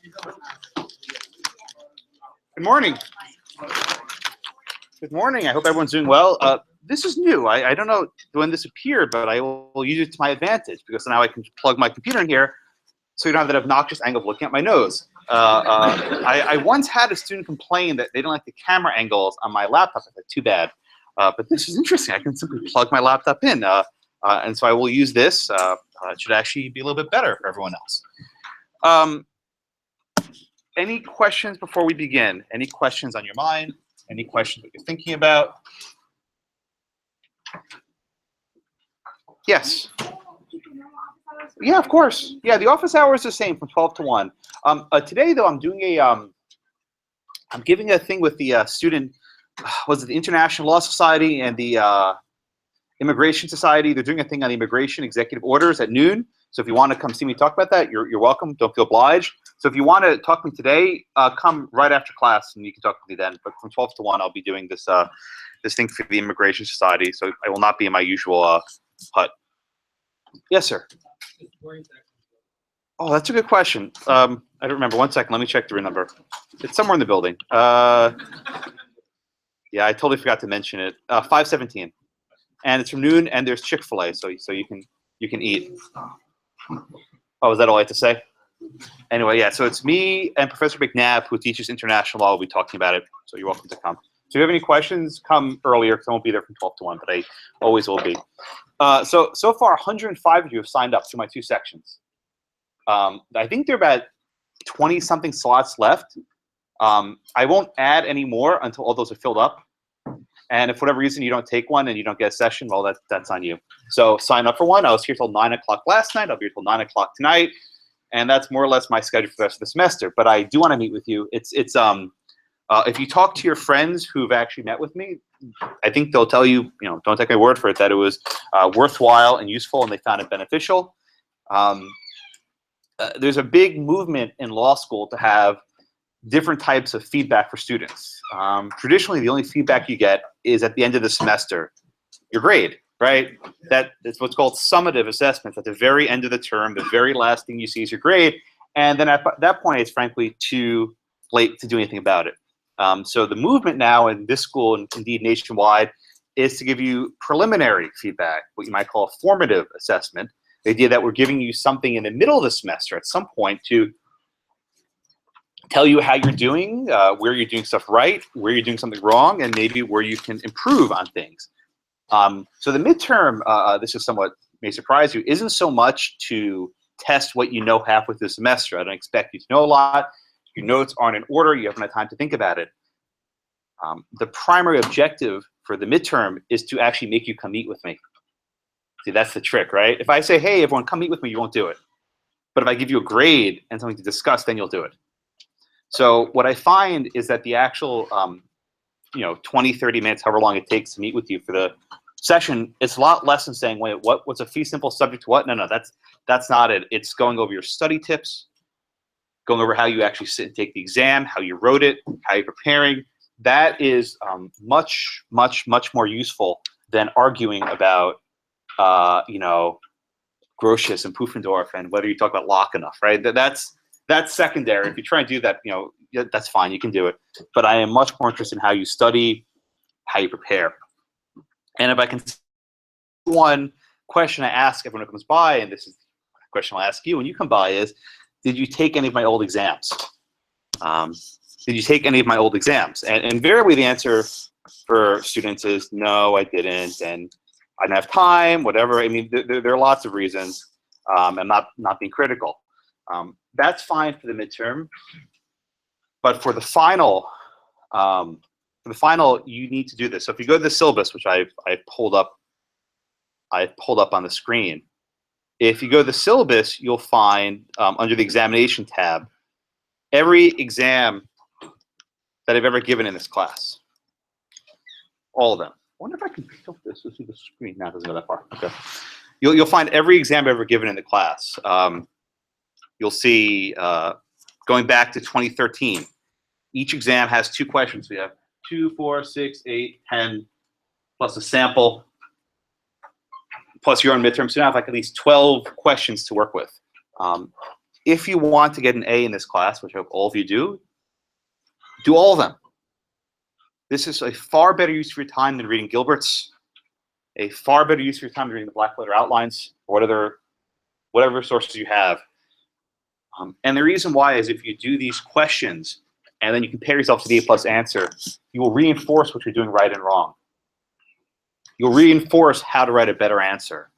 Good morning. Good morning. I hope everyone's doing well. This is new. I don't know when this appeared, but I will use it to my advantage because now I can plug my computer in here so you don't have that obnoxious angle of looking at my nose. I once had a student complain that they don't like the camera angles on my laptop. I said, too bad. But this is interesting. I can simply plug my laptop in. And so I will use this. It should actually be a little bit better for everyone else. Any questions before we begin? Any questions on your mind? Any questions that you're thinking about? Yes. Yeah, of course. Yeah, the office hour is the same from 12 to 1. Today, though, I'm doing a, I'm giving a thing with the student, was it the International Law Society and the Immigration Society? They're doing a thing on the immigration executive orders at noon. So if you want to come see me talk about that, you're welcome. Don't feel obliged. So if you want to talk to me today, come right after class and you can talk to me then. But from 12 to 1, I'll be doing this this thing for the Immigration Society. So I will not be in my usual hut. Yes, sir. Oh, that's a good question. I don't remember. 1 second. Let me check the room number. It's somewhere in the building. Yeah, I totally forgot to mention it. 517. And it's from noon, and there's Chick-fil-A, so you can eat. Oh, is that all I have to say? Anyway, yeah, so it's me and Professor McNabb, who teaches international law. We'll be talking about it, so you're welcome to come. So if you have any questions, come earlier, because I won't be there from 12 to 1, but I always will be. So far, 105 of you have signed up to my 2 sections. I think there are about 20-something slots left. I won't add any more until all those are filled up. And if for whatever reason you don't take one and you don't get a session, well, that's on you. So sign up for one. I was here till 9 o'clock last night. I'll be here till 9 o'clock tonight. And that's more or less my schedule for the rest of the semester. But I do want to meet with you. It's if you talk to your friends who've actually met with me, I think they'll tell you, don't take my word for it, that it was worthwhile and useful and they found it beneficial. There's a big movement in law school to have different types of feedback for students. Traditionally, the only feedback you get is at the end of the semester, your grade, right? That's what's called summative assessments. At the very end of the term, the very last thing you see is your grade. And then at that point, it's frankly too late to do anything about it. So the movement now in this school, and indeed nationwide, is to give you preliminary feedback, what you might call a formative assessment. The idea that we're giving you something in the middle of the semester at some point to tell you how you're doing, where you're doing stuff right, where you're doing something wrong, and maybe where you can improve on things. So the midterm, this is somewhat may surprise you, isn't so much to test what you know halfway through the semester. I don't expect you to know a lot. Your notes aren't in order. You haven't had time to think about it. The primary objective for the midterm is to actually make you come meet with me. See, that's the trick, right? If I say, hey, everyone, come meet with me, you won't do it. But if I give you a grade and something to discuss, then you'll do it. So what I find is that the actual, 20, 30 minutes, however long it takes to meet with you for the session, it's a lot less than saying, wait, what's a fee simple subject to what? No, that's not it. It's going over your study tips, going over how you actually sit and take the exam, how you wrote it, how you're preparing. That is much, much, much more useful than arguing about, Grotius and Pufendorf and whether you talk about Locke enough, right? That's secondary. If you try and do that, that's fine. You can do it. But I am much more interested in how you study, how you prepare. And if I can, one question I ask everyone who comes by, and this is a question I'll ask you when you come by, is, did you take any of my old exams? Did you take any of my old exams? And invariably the answer for students is, no, I didn't, and I didn't have time, whatever. I mean, there are lots of reasons. I'm not being critical. That's fine for the midterm, but for the final, you need to do this. So if you go to the syllabus, which I've pulled up on the screen. If you go to the syllabus, you'll find under the examination tab every exam that I've ever given in this class, all of them. I wonder if I can tilt this to see the screen. No, it doesn't go that far. Okay, you'll find every exam ever given in the class. You'll see, going back to 2013, each exam has 2 questions. We have 2, 4, 6, 8, 10, plus a sample, plus your own midterm. So now I have like at least 12 questions to work with. If you want to get an A in this class, which I hope all of you do all of them. This is a far better use of your time than reading Gilbert's, a far better use of your time than reading the black letter outlines, or whatever sources you have. And the reason why is if you do these questions and then you compare yourself to the A+ answer, you will reinforce what you're doing right and wrong. You'll reinforce how to write a better answer.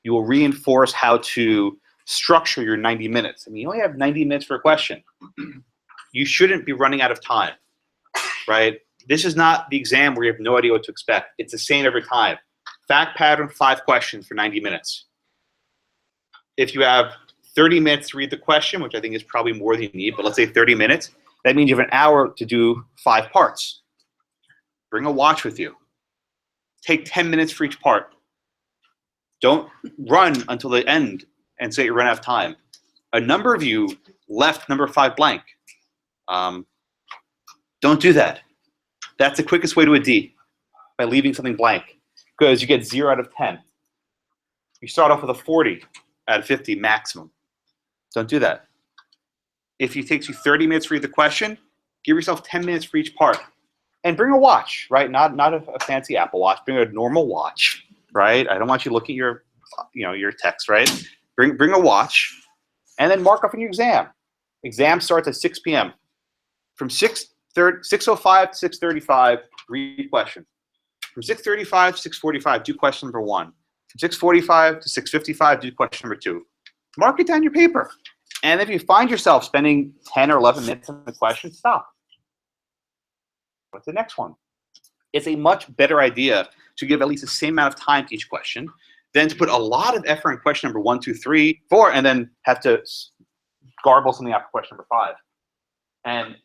You will reinforce how to structure your 90 minutes. I mean, you only have 90 minutes for a question. You shouldn't be running out of time, right? This is not the exam where you have no idea what to expect. It's the same every time. Fact pattern, 5 questions for 90 minutes. If you have 30 minutes to read the question, which I think is probably more than you need, but let's say 30 minutes, that means you have an hour to do 5 parts. Bring a watch with you. Take 10 minutes for each part. Don't run until the end and say you run out of time. A number of you left number 5 blank. Don't do that. That's the quickest way to a D, by leaving something blank, because you get 0 out of 10. You start off with a 40 out of 50 maximum. Don't do that. If it takes you 30 minutes to read the question, give yourself 10 minutes for each part. And bring a watch, right? Not a fancy Apple Watch. Bring a normal watch, right? I don't want you to look at your text, right? Bring a watch, and then mark off in your exam. Exam starts at 6 p.m. From 6:05 to 6:35, read question. From 6:35 to 6:45, do question number 1. From 6:45 to 6:55, do question number 2. Mark it down your paper. And if you find yourself spending 10 or 11 minutes on the question, stop. What's the next one? It's a much better idea to give at least the same amount of time to each question than to put a lot of effort in question number 1, 2, 3, 4, and then have to garble something after question number 5. And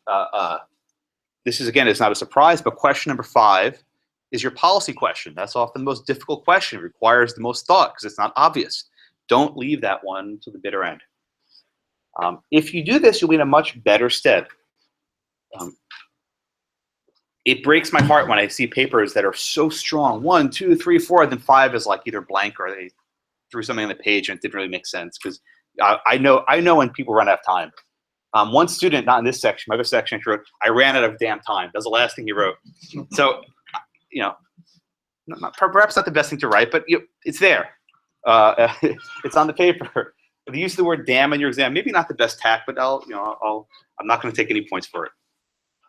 this is, again, it's not a surprise, but question number 5 is your policy question. That's often the most difficult question. It requires the most thought because it's not obvious. Don't leave that one to the bitter end. If you do this, you'll be in a much better stead. It breaks my heart when I see papers that are so strong. 1, 2, 3, 4, and then 5 is like either blank or they threw something on the page and it didn't really make sense. Because I know when people run out of time. One student, not in this section, my other section, wrote, "I ran out of damn time." That was the last thing he wrote. So, perhaps not the best thing to write, but it's there. It's on the paper. The use of the word "damn" in your exam, maybe not the best tack, but I'm not going to take any points for it.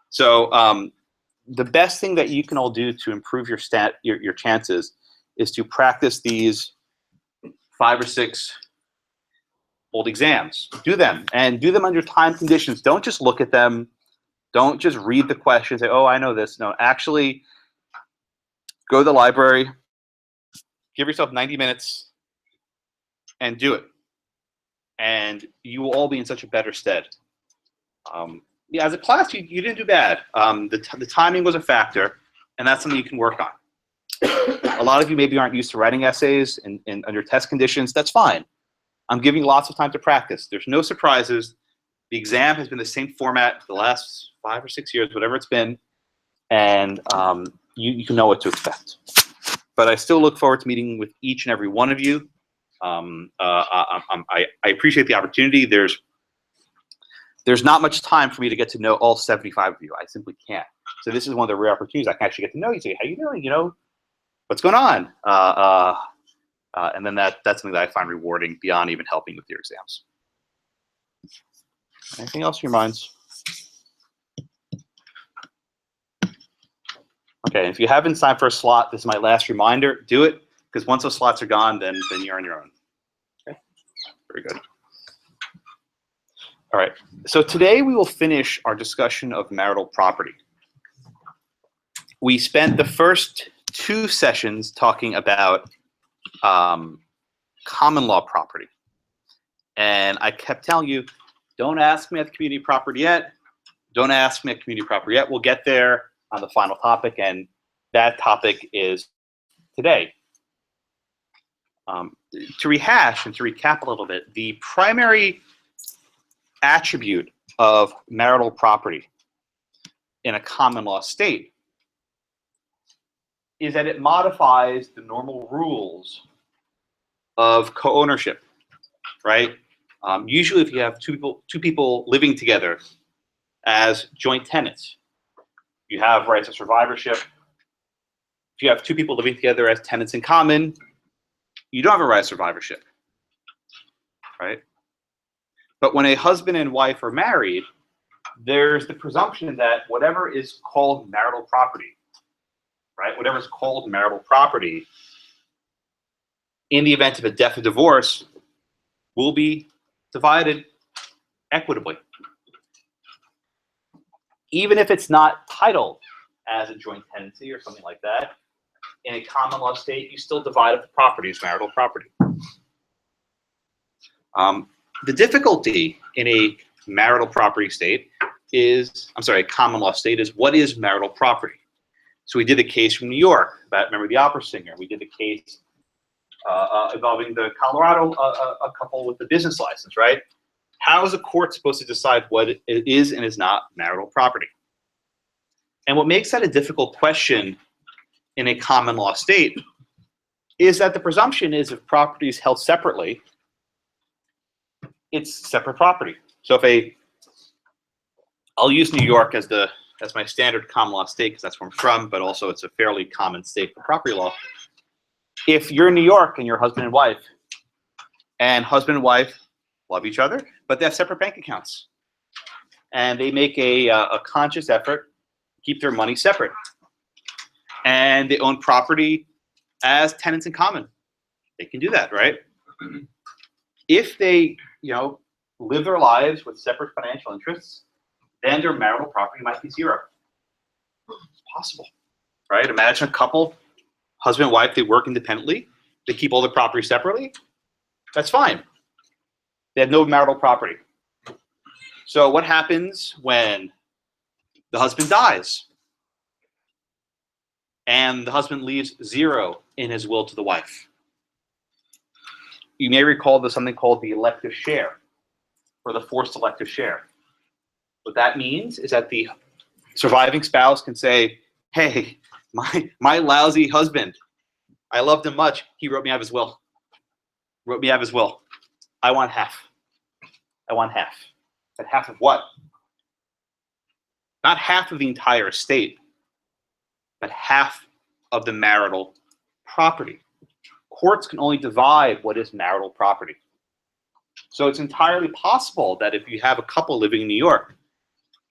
So the best thing that you can all do to improve your chances is to practice these 5 or 6 old exams. Do them, and do them under time conditions. Don't just look at them. Don't just read the question and say, "Oh, I know this." No, actually go to the library, give yourself 90 minutes, and do it. And you will all be in such a better stead. Yeah, as a class, you didn't do bad. The timing was a factor, and that's something you can work on. A lot of you maybe aren't used to writing essays and under test conditions. That's fine. I'm giving you lots of time to practice. There's no surprises. The exam has been the same format for the last 5 or 6 years, whatever it's been, and you can know what to expect. But I still look forward to meeting with each and every one of you. I appreciate the opportunity. There's not much time for me to get to know all 75 of you. I simply can't. So this is one of the rare opportunities I can actually get to know you. Say, "How you doing? What's going on?" And then that's something that I find rewarding beyond even helping with your exams. Anything else in your minds? Okay, if you haven't signed for a slot, this is my last reminder. Do it, because once those slots are gone, then you're on your own. Okay, very good. All right, so today we will finish our discussion of marital property. We spent the first 2 sessions talking about common law property. And I kept telling you, don't ask me at the community property yet. Don't ask me at community property yet. We'll get there on the final topic, and that topic is today. To rehash and to recap a little bit, the primary attribute of marital property in a common law state is that it modifies the normal rules of co-ownership, right? Usually, if you have two people living together as joint tenants, you have rights of survivorship. If you have two people living together as tenants in common, you don't have a right of survivorship, right? But when a husband and wife are married, there's the presumption that whatever is called marital property, right? Whatever is called marital property, in the event of a death or divorce, will be divided equitably. Even if it's not titled as a joint tenancy or something like that, in a common law state, you still divide up the property as marital property. The difficulty in a marital property state is, a common law state is, what is marital property? So we did a case from New York about, remember the opera singer? We did a case involving the Colorado a couple with the business license, right? How is a court supposed to decide what it is and is not marital property? And what makes that a difficult question in a common law state is that the presumption is if property is held separately, it's separate property. So if I'll use New York as my standard common law state because that's where I'm from, but also it's a fairly common state for property law. If you're in New York and you're husband and wife love each other, but they have separate bank accounts, and they make a conscious effort to keep their money separate, and they own property as tenants in common, they can do that, right? If they, live their lives with separate financial interests, then their marital property might be zero. It's possible, right? Imagine a couple, husband and wife, they work independently, they keep all their property separately. That's fine. They have no marital property. So what happens when the husband dies and the husband leaves zero in his will to the wife? You may recall there's something called the elective share, or the forced elective share. What that means is that the surviving spouse can say, hey, my lousy husband, I loved him much, he wrote me out of his will. I want half. But half of what? Not half of the entire estate, but half of the marital property. Courts can only divide what is marital property. So it's entirely possible that if you have a couple living in New York,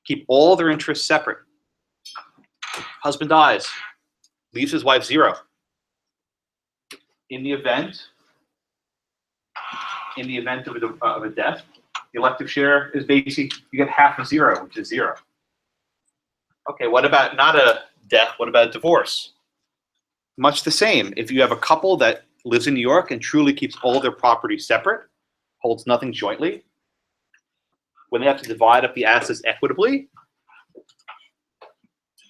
keep all their interests separate. Husband dies, leaves his wife zero. In the event of a death, the elective share is basically, you get half of zero, which is zero. Okay, what about not a death? What about a divorce? Much the same. If you have a couple that lives in New York and truly keeps all their property separate, holds nothing jointly, when they have to divide up the assets equitably,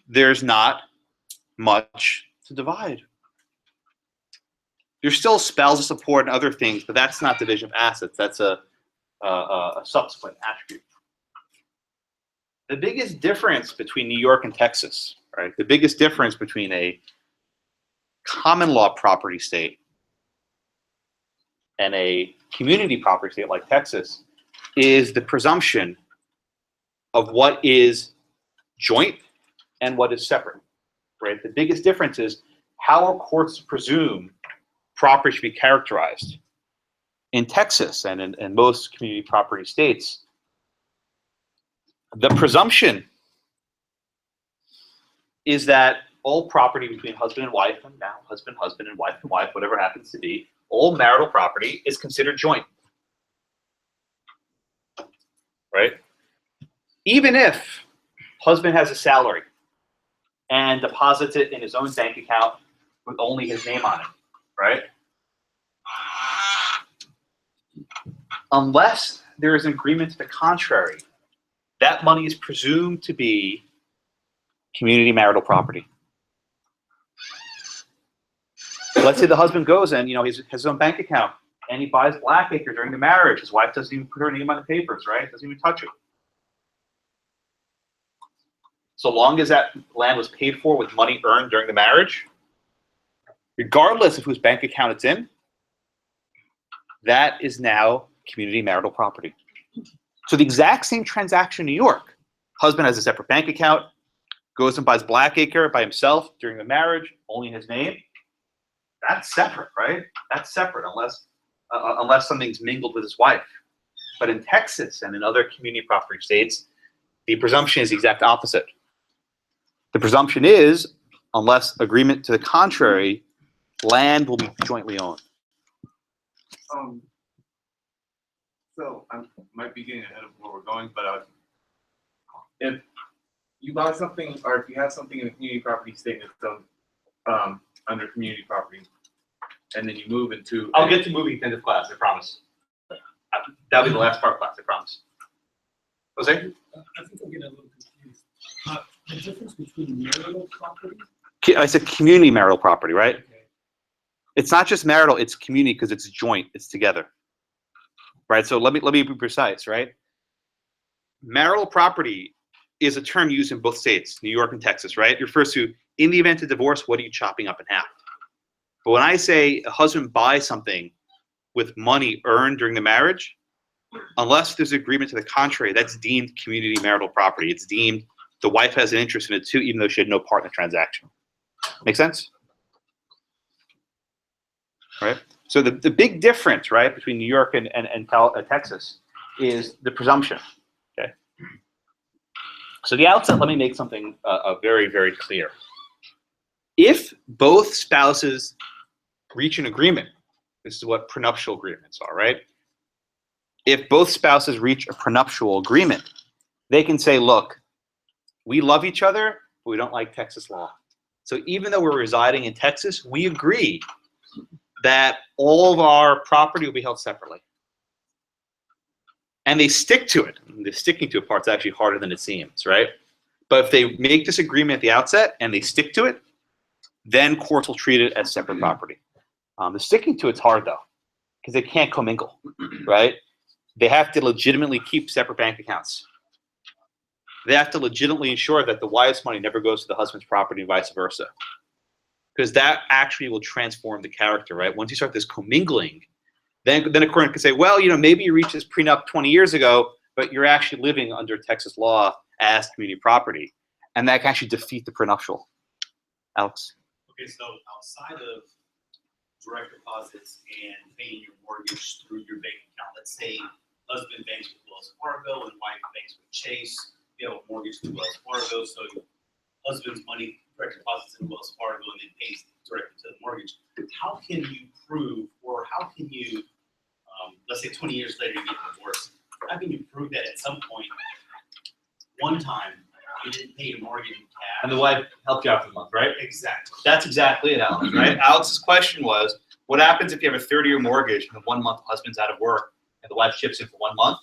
there's not much to divide. There's still spousal support and other things, but that's not division of assets. That's a subsequent attribute. The biggest difference between New York and Texas, right? The biggest difference between a common law property state and a community property state like Texas is the presumption of what is joint and what is separate, right? The biggest difference is how are courts presume property should be characterized. In Texas and in most community property states, the presumption is that all property between husband and wife, and now husband and wife, whatever happens to be, all marital property is considered joint, right? Even if husband has a salary and deposits it in his own bank account with only his name on it, right? Unless there is an agreement to the contrary, that money is presumed to be community marital property. Let's say the husband goes and he has his own bank account and he buys Blackacre during the marriage. His wife doesn't even put her name on the papers, right? Doesn't even touch it. So long as that land was paid for with money earned during the marriage, regardless of whose bank account it's in, that is now community marital property. So the exact same transaction in New York. Husband has a separate bank account, goes and buys Blackacre by himself during the marriage, only in his name. That's separate, right? That's separate unless something's mingled with his wife. But in Texas and in other community property states, the presumption is the exact opposite. The presumption is, unless agreement to the contrary, land will be jointly owned. So I might be getting ahead of where we're going, but if you buy something, or if you have something in a community property statement that's under community property, and then you move into— I'll get to moving at the end of class, I promise. That'll be the last part of class, I promise. Jose? I think I'm getting a little confused. The difference between marital property? I said community marital property, right? Okay. It's not just marital, it's community because it's joint, it's together. Right, so let me be precise, right? Marital property is a term used in both states, New York and Texas, right? It refers to, in the event of divorce, what are you chopping up in half? But when I say a husband buys something with money earned during the marriage, unless there's agreement to the contrary, that's deemed community marital property. It's deemed the wife has an interest in it too, even though she had no part in the transaction. Make sense? Right? So the big difference, right, between New York and Texas is the presumption. Okay. So the outset, let me make something very, very clear. If both spouses reach an agreement, this is what prenuptial agreements are, right? If both spouses reach a prenuptial agreement, they can say, look, we love each other, but we don't like Texas law. So even though we're residing in Texas, we agree that all of our property will be held separately. And they stick to it. The sticking to it part's actually harder than it seems, right? But if they make this agreement at the outset and they stick to it, then courts will treat it as separate property. The sticking to it's hard though, because they can't commingle, right? They have to legitimately keep separate bank accounts. They have to legitimately ensure that the wife's money never goes to the husband's property and vice versa. Because that actually will transform the character, right? Once you start this commingling, then a court can say, well, you know, maybe you reached this prenup 20 years ago, but you're actually living under Texas law as community property. And that can actually defeat the prenuptial. Alex? Okay, so outside of direct deposits and paying your mortgage through your bank account, let's say husband banks with Wells Fargo and wife banks with Chase, you have a mortgage through Wells Fargo, so husband's money direct deposits in Wells Fargo and then pays directly to the mortgage. How can you prove, or how can you, let's say 20 years later you get divorced, how can you prove that at some point, one time, you didn't pay your mortgage in cash? And the wife helped you out for the month, right? Exactly. That's exactly it, Alex, right? Alex's question was, what happens if you have a 30-year mortgage and the 1 month the husband's out of work and the wife chips in for 1 month?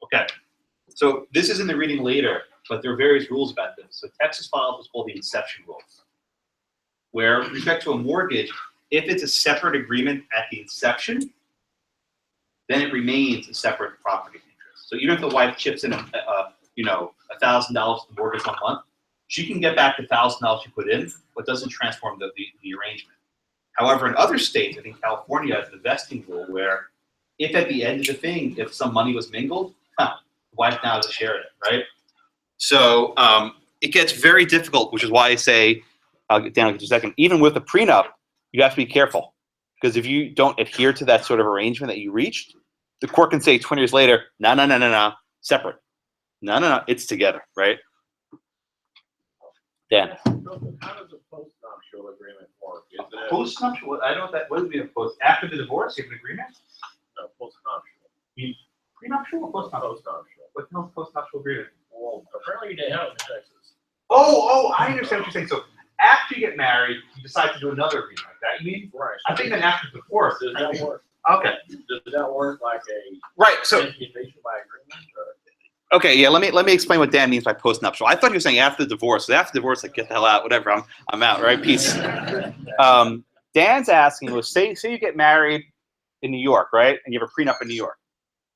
Okay. So this is in the reading later, but there are various rules about this. So Texas follows what's called the inception rule, where with respect to a mortgage, if it's a separate agreement at the inception, then it remains a separate property interest. So even if the wife chips in $1,000 to the mortgage 1 month, she can get back the $1,000 she put in, but doesn't transform the arrangement. However, in other states, I think California has the vesting rule where if at the end of the thing, if some money was mingled, the wife now has a share in it, right? So it gets very difficult, which is why I say, I'll get down in a second, even with a prenup, you have to be careful. Because if you don't adhere to that sort of arrangement that you reached, the court can say 20 years later, no, separate. No, it's together, right? Dan. How does a post-nuptial agreement work? Is it Post-nuptial, I don't know that, what would be a post? After the divorce, you have an agreement? a post-nuptial? Prenuptial or post-nuptial? Post-nuptial. What's the post-nuptial agreement? Well, apparently they have in Texas. Oh, I understand what you're saying. So after you get married, you decide to do another agreement like that. You mean? Right. I think that after divorce. Does that work? Okay. Does that work like a Right. So continuation by agreement? Or? okay, yeah. Let me explain what Dan means by post-nuptial. I thought he was saying after the divorce. So after divorce, like get the hell out, whatever. I'm out. Right. Peace. Dan's asking was say you get married in New York, right, and you have a prenup in New York,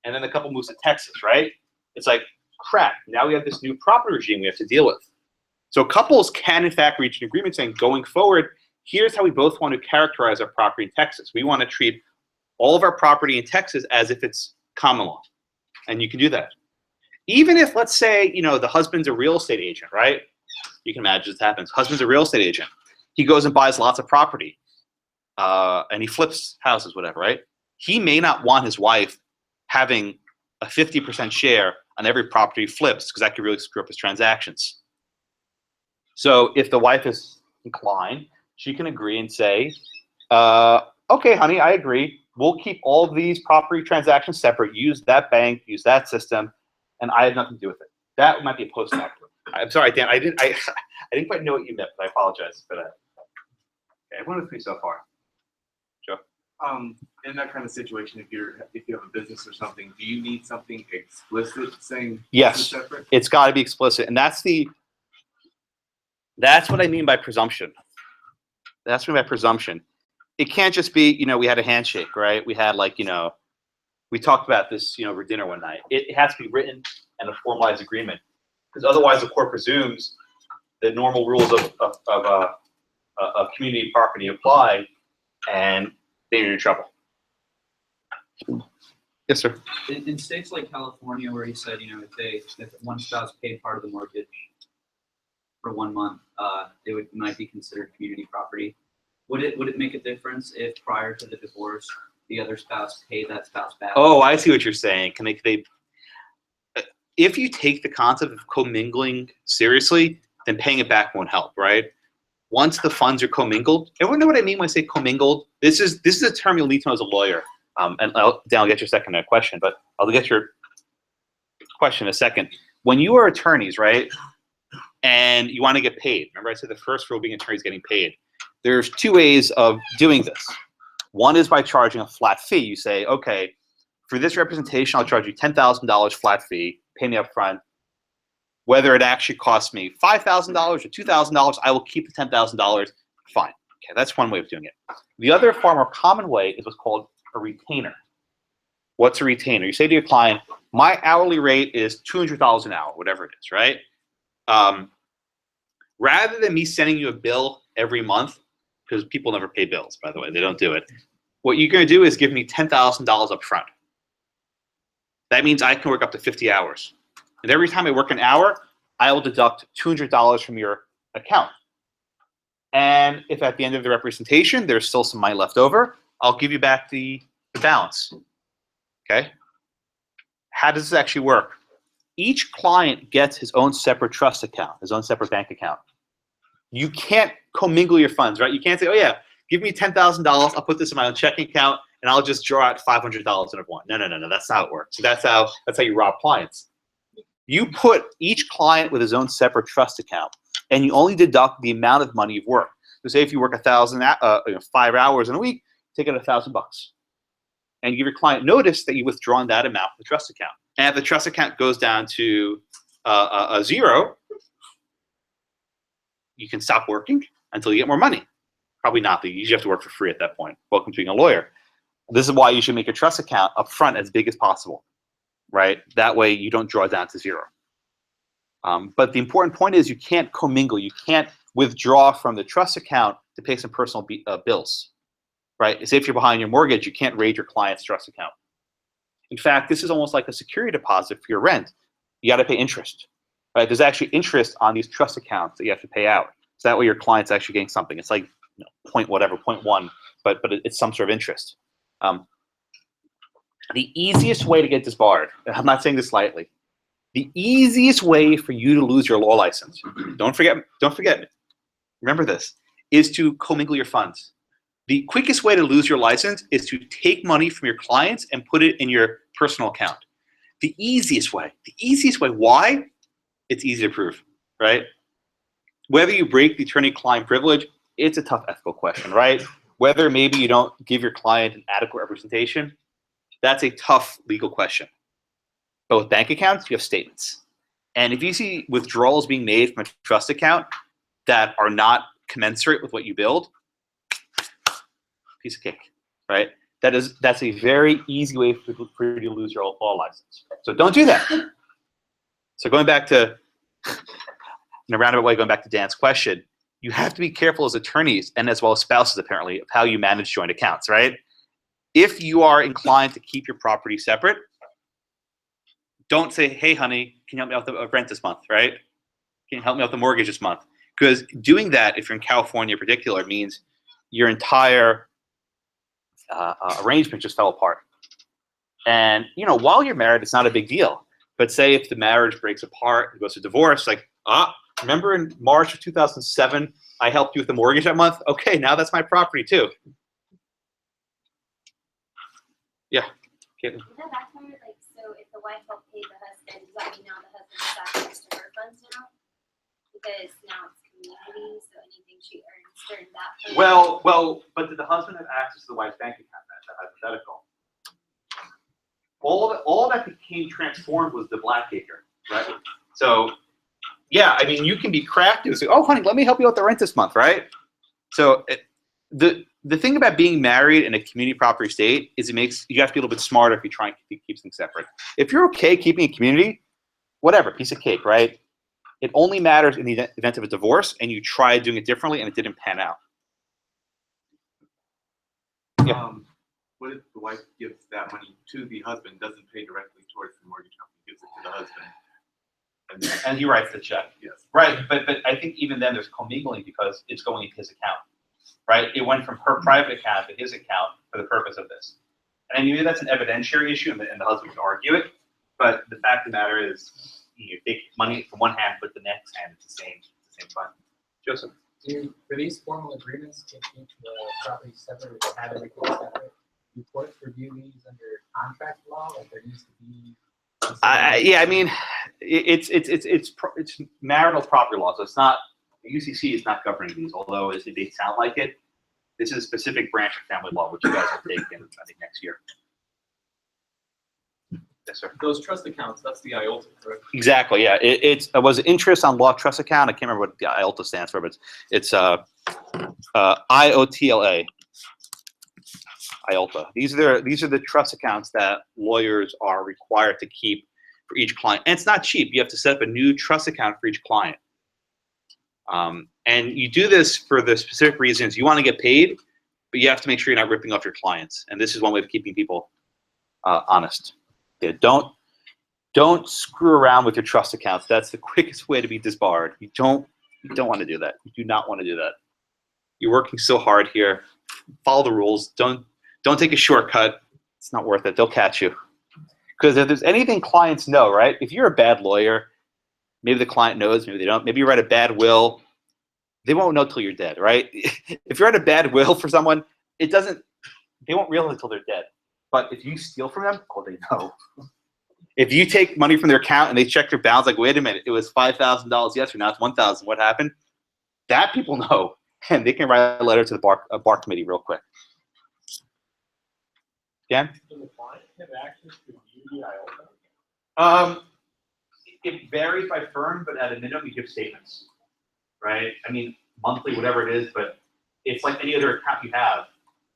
and then the couple moves to Texas, right? It's like crap. Now we have this new property regime we have to deal with. So couples can, in fact, reach an agreement saying, going forward, here's how we both want to characterize our property in Texas. We want to treat all of our property in Texas as if it's common law, and you can do that. Even if, let's say, the husband's a real estate agent, right? You can imagine this happens. Husband's a real estate agent. He goes and buys lots of property, and he flips houses, whatever, right? He may not want his wife having a 50% share on every property he flips, because that could really screw up his transactions. So if the wife is inclined, she can agree and say, okay, honey, I agree. We'll keep all of these property transactions separate. Use that bank, use that system, and I have nothing to do with it. That might be a post-facto. I'm sorry, Dan. I didn't quite know what you meant, but I apologize for that. Okay, everyone with me so far. Joe. In that kind of situation, if you have a business or something, do you need something explicit saying yes, it's separate? It's got to be explicit, and that's what I mean by presumption. That's what I mean by presumption. It can't just be, we had a handshake, right? We had we talked about this, for dinner one night. It has to be written and a formalized agreement, because otherwise the court presumes the normal rules of community property apply, and then you're in trouble. Yes, sir. In states like California, where you said, if one spouse paid part of the mortgage for 1 month, it might be considered community property. Would it make a difference if prior to the divorce, the other spouse paid that spouse back? Oh, I see what you're saying. If you take the concept of commingling seriously, then paying it back won't help, right? Once the funds are commingled, everyone know what I mean when I say commingled? This is a term you'll need to know as a lawyer. And I'll get your second question, but I'll get your question in a second. When you are attorneys, right, and you want to get paid, remember I said the first rule being attorneys getting paid. There's two ways of doing this. One is by charging a flat fee. You say, okay, for this representation, I'll charge you $10,000 flat fee, pay me up front. Whether it actually costs me $5,000 or $2,000, I will keep the $10,000. Fine. Okay, that's one way of doing it. The other far more common way is what's called a retainer. What's a retainer? You say to your client, my hourly rate is $200 an hour, whatever it is, right? Rather than me sending you a bill every month, because people never pay bills, by the way, they don't do it. What you're going to do is give me $10,000 up front. That means I can work up to 50 hours. And every time I work an hour, I will deduct $200 from your account. And if at the end of the representation, there's still some money left over, I'll give you back the balance. Okay? How does this actually work? Each client gets his own separate trust account, his own separate bank account. You can't commingle your funds, right? You can't say, oh yeah, give me $10,000, I'll put this in my own checking account, and I'll just draw out $500 in one. No, that's not how it works. So that's how you rob clients. You put each client with his own separate trust account, and you only deduct the amount of money you've worked. So say if you work 5 hours in a week, take out $1,000, and you give your client notice that you've withdrawn that amount from the trust account. And if the trust account goes down to a zero, you can stop working until you get more money. Probably not, but you usually have to work for free at that point. Welcome to being a lawyer. This is why you should make your trust account up front as big as possible, right? That way you don't draw down to zero. But the important point is you can't commingle. You can't withdraw from the trust account to pay some personal bills, right? Say if you're behind your mortgage, you can't raid your client's trust account. In fact, this is almost like a security deposit for your rent. You got to pay interest, right? There's actually interest on these trust accounts that you have to pay out. So that way your client's actually getting something. It's like point whatever, 0.1, but it's some sort of interest. The easiest way to get disbarred, and I'm not saying this lightly, the easiest way for you to lose your law license, don't forget me, remember this, is to commingle your funds. The quickest way to lose your license is to take money from your clients and put it in your personal account. The easiest way, why? It's easy to prove, right? Whether you break the attorney-client privilege, it's a tough ethical question, right? Whether maybe you don't give your client an adequate representation, that's a tough legal question. But with bank accounts, you have statements. And if you see withdrawals being made from a trust account that are not commensurate with what you build, piece of cake, right? That's a very easy way for you to lose your law license. So don't do that. So going back to, in a roundabout way, going back to Dan's question, you have to be careful as attorneys and as well as spouses, apparently, of how you manage joint accounts, right? If you are inclined to keep your property separate, don't say, hey, honey, can you help me out with the rent this month, right? Can you help me out with the mortgage this month? Because doing that, if you're in California in particular, means your entire arrangement just fell apart. And, while you're married, it's not a big deal. But say if the marriage breaks apart, it goes to divorce, like, remember in March of 2007, I helped you with the mortgage that month? Okay, now that's my property too. Yeah. Would that backfire? Like, so if the wife helped pay the husband, does that mean now the husband has access to her funds now? Because now it's community, so anything she earns during that. Well, but did the husband have access to the wife's bank account? That's a hypothetical. All that became transformed was the Blackacre, right? So, yeah, I mean, you can be crafty and say, oh, honey, let me help you out with the rent this month, right? So the thing about being married in a community property state is you have to be a little bit smarter if you try and keep things separate. If you're okay keeping a community, whatever, piece of cake, right? It only matters in the event of a divorce and you tried doing it differently and it didn't pan out. Yeah. What if the wife gives that money to the husband, doesn't pay directly towards the mortgage company, gives it to the husband? And he writes the check. Yes. Right, but I think even then there's commingling because it's going into his account, right? It went from her private account to his account for the purpose of this. And maybe that's an evidentiary issue and the husband can argue it, but the fact of the matter is you take money from one hand, put the next hand, it's the same fund. Joseph? For these formal agreements to keep the property separate or to have everything separate, do courts review these under contract law? Like there needs to be. Yeah, I mean, it's marital property law, so it's not, the UCC is not governing these, although as they sound like it. This is a specific branch of family law, which you guys will take in, I think, next year. Yes, sir. Those trust accounts, that's the IOLTA, correct? Exactly, yeah. It was interest on law trust account. I can't remember what the IOLTA stands for, but it's IOTLA. IOLTA. These are the trust accounts that lawyers are required to keep for each client. And it's not cheap. You have to set up a new trust account for each client. And you do this for the specific reasons you want to get paid, but you have to make sure you're not ripping off your clients. And this is one way of keeping people honest. Yeah, don't screw around with your trust accounts. That's the quickest way to be disbarred. You don't want to do that. You do not want to do that. You're working so hard here. Follow the rules. Don't take a shortcut. It's not worth it. They'll catch you. Because if there's anything clients know, right? If you're a bad lawyer, maybe the client knows, maybe they don't. Maybe you write a bad will. They won't know till you're dead, right? If you write a bad will for someone, they won't realize until they're dead. But if you steal from them, oh, they know. If you take money from their account and they check your balance, like, wait a minute, it was $5,000 yesterday, now it's $1,000. What happened? That people know, and they can write a letter to the bar committee real quick. Dan? Does the client have access to view the IOLTA? It varies by firm, but at a minimum, you give statements, right? I mean, monthly, whatever it is, but it's like any other account you have,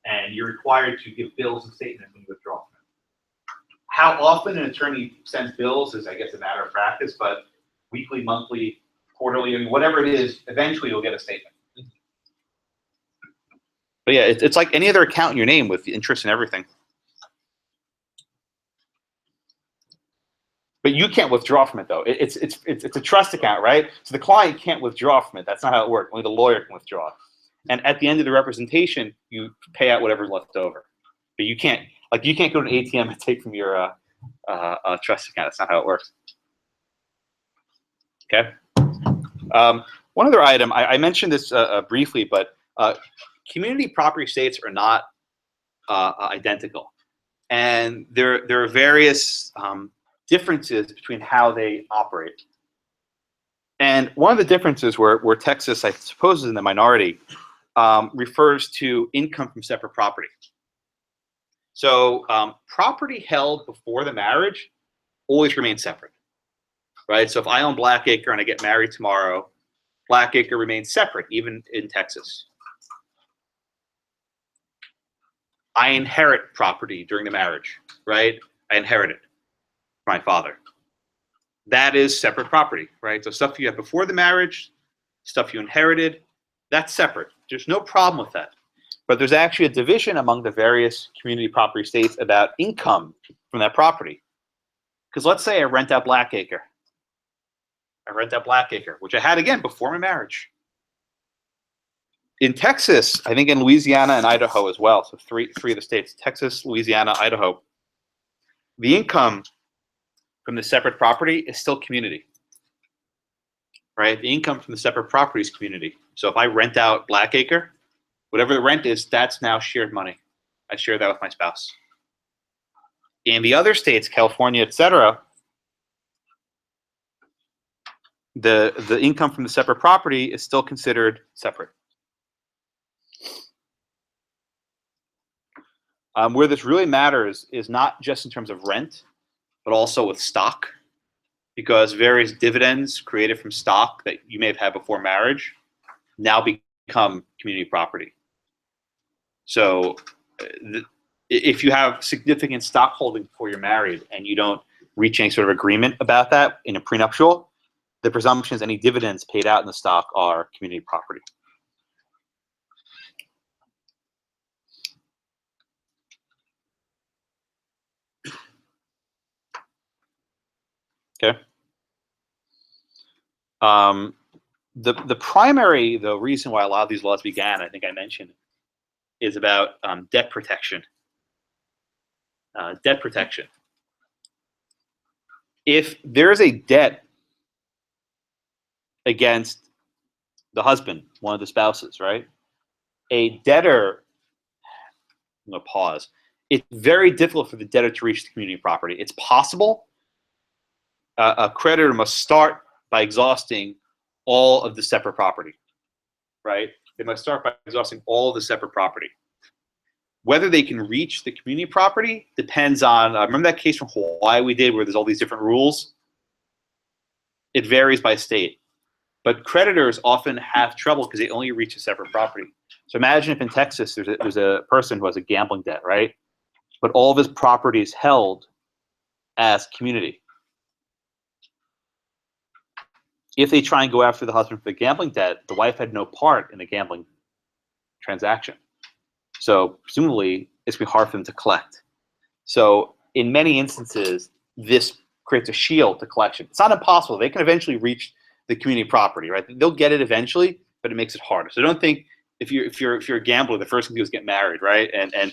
and you're required to give bills and statements when you withdraw from it. How often an attorney sends bills is, I guess, a matter of practice, but weekly, monthly, quarterly, I mean, whatever it is, eventually you'll get a statement. But yeah, it's like any other account in your name with interest and everything. But you can't withdraw from it, though. It's a trust account, right? So the client can't withdraw from it. That's not how it works. Only the lawyer can withdraw. And at the end of the representation, you pay out whatever's left over. But you can't go to an ATM and take from your trust account. That's not how it works. Okay. One other item. I mentioned this briefly, but community property states are not identical, and there are various differences between how they operate. And one of the differences where Texas, I suppose, is in the minority, refers to income from separate property. So property held before the marriage always remains separate, right? So if I own Blackacre and I get married tomorrow, Blackacre remains separate, even in Texas. I inherit property during the marriage, right? I inherit it from my father. That is separate property, right? So stuff you have before the marriage, stuff you inherited, that's separate. There's no problem with that. But there's actually a division among the various community property states about income from that property. Because let's say I rent out Blackacre. I rent out Blackacre, which I had again before my marriage. In Texas, I think in Louisiana and Idaho as well, so three of the states, Texas, Louisiana, Idaho, the income from the separate property is still community, right? The income from the separate property is community. So if I rent out Blackacre, whatever the rent is, that's now shared money. I share that with my spouse. In the other states, California, etc., the income from the separate property is still considered separate. Where this really matters is not just in terms of rent, but also with stock, because various dividends created from stock that you may have had before marriage now become community property. So if you have significant stock holding before you're married and you don't reach any sort of agreement about that in a prenuptial, the presumption is any dividends paid out in the stock are community property. Okay. The primary reason why a lot of these laws began, I think I mentioned, is about debt protection. Debt protection. If there is a debt against the husband, one of the spouses, right? A debtor, I'm gonna pause. It's very difficult for the debtor to reach the community property. It's possible. A creditor must start by exhausting all of the separate property, right? They must start by exhausting all of the separate property. Whether they can reach the community property depends on, remember that case from Hawaii we did where there's all these different rules? It varies by state. But creditors often have trouble because they only reach a separate property. So imagine if in Texas there's a person who has a gambling debt, right? But all of his property is held as community. If they try and go after the husband for the gambling debt, the wife had no part in the gambling transaction. So presumably, it's going to be hard for them to collect. So in many instances, this creates a shield to collection. It's not impossible. They can eventually reach the community property, right? They'll get it eventually, but it makes it harder. So don't think if you're a gambler, the first thing you do is get married, right? And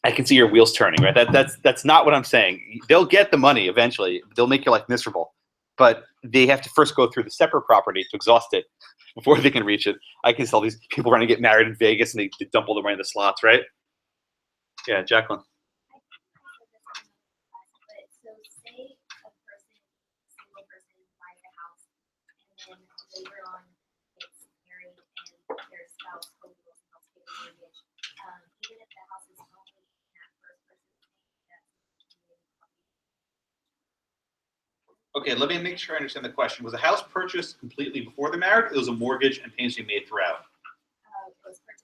I can see your wheels turning, right? That's not what I'm saying. They'll get the money eventually. They'll make your life miserable. But they have to first go through the separate property to exhaust it before they can reach it. I can tell these people trying to get married in Vegas and they dump all the money in the slots, right? Yeah, Jacqueline. But so say a person, a single person buys a house and then later on gets married and their spouse hopefully will help pay the mortgage. Even if the house is only that first person's name, that's community property. Okay, let me make sure I understand the question. Was the house purchased completely before the marriage? Or it was a mortgage and payments being made throughout? It was purchased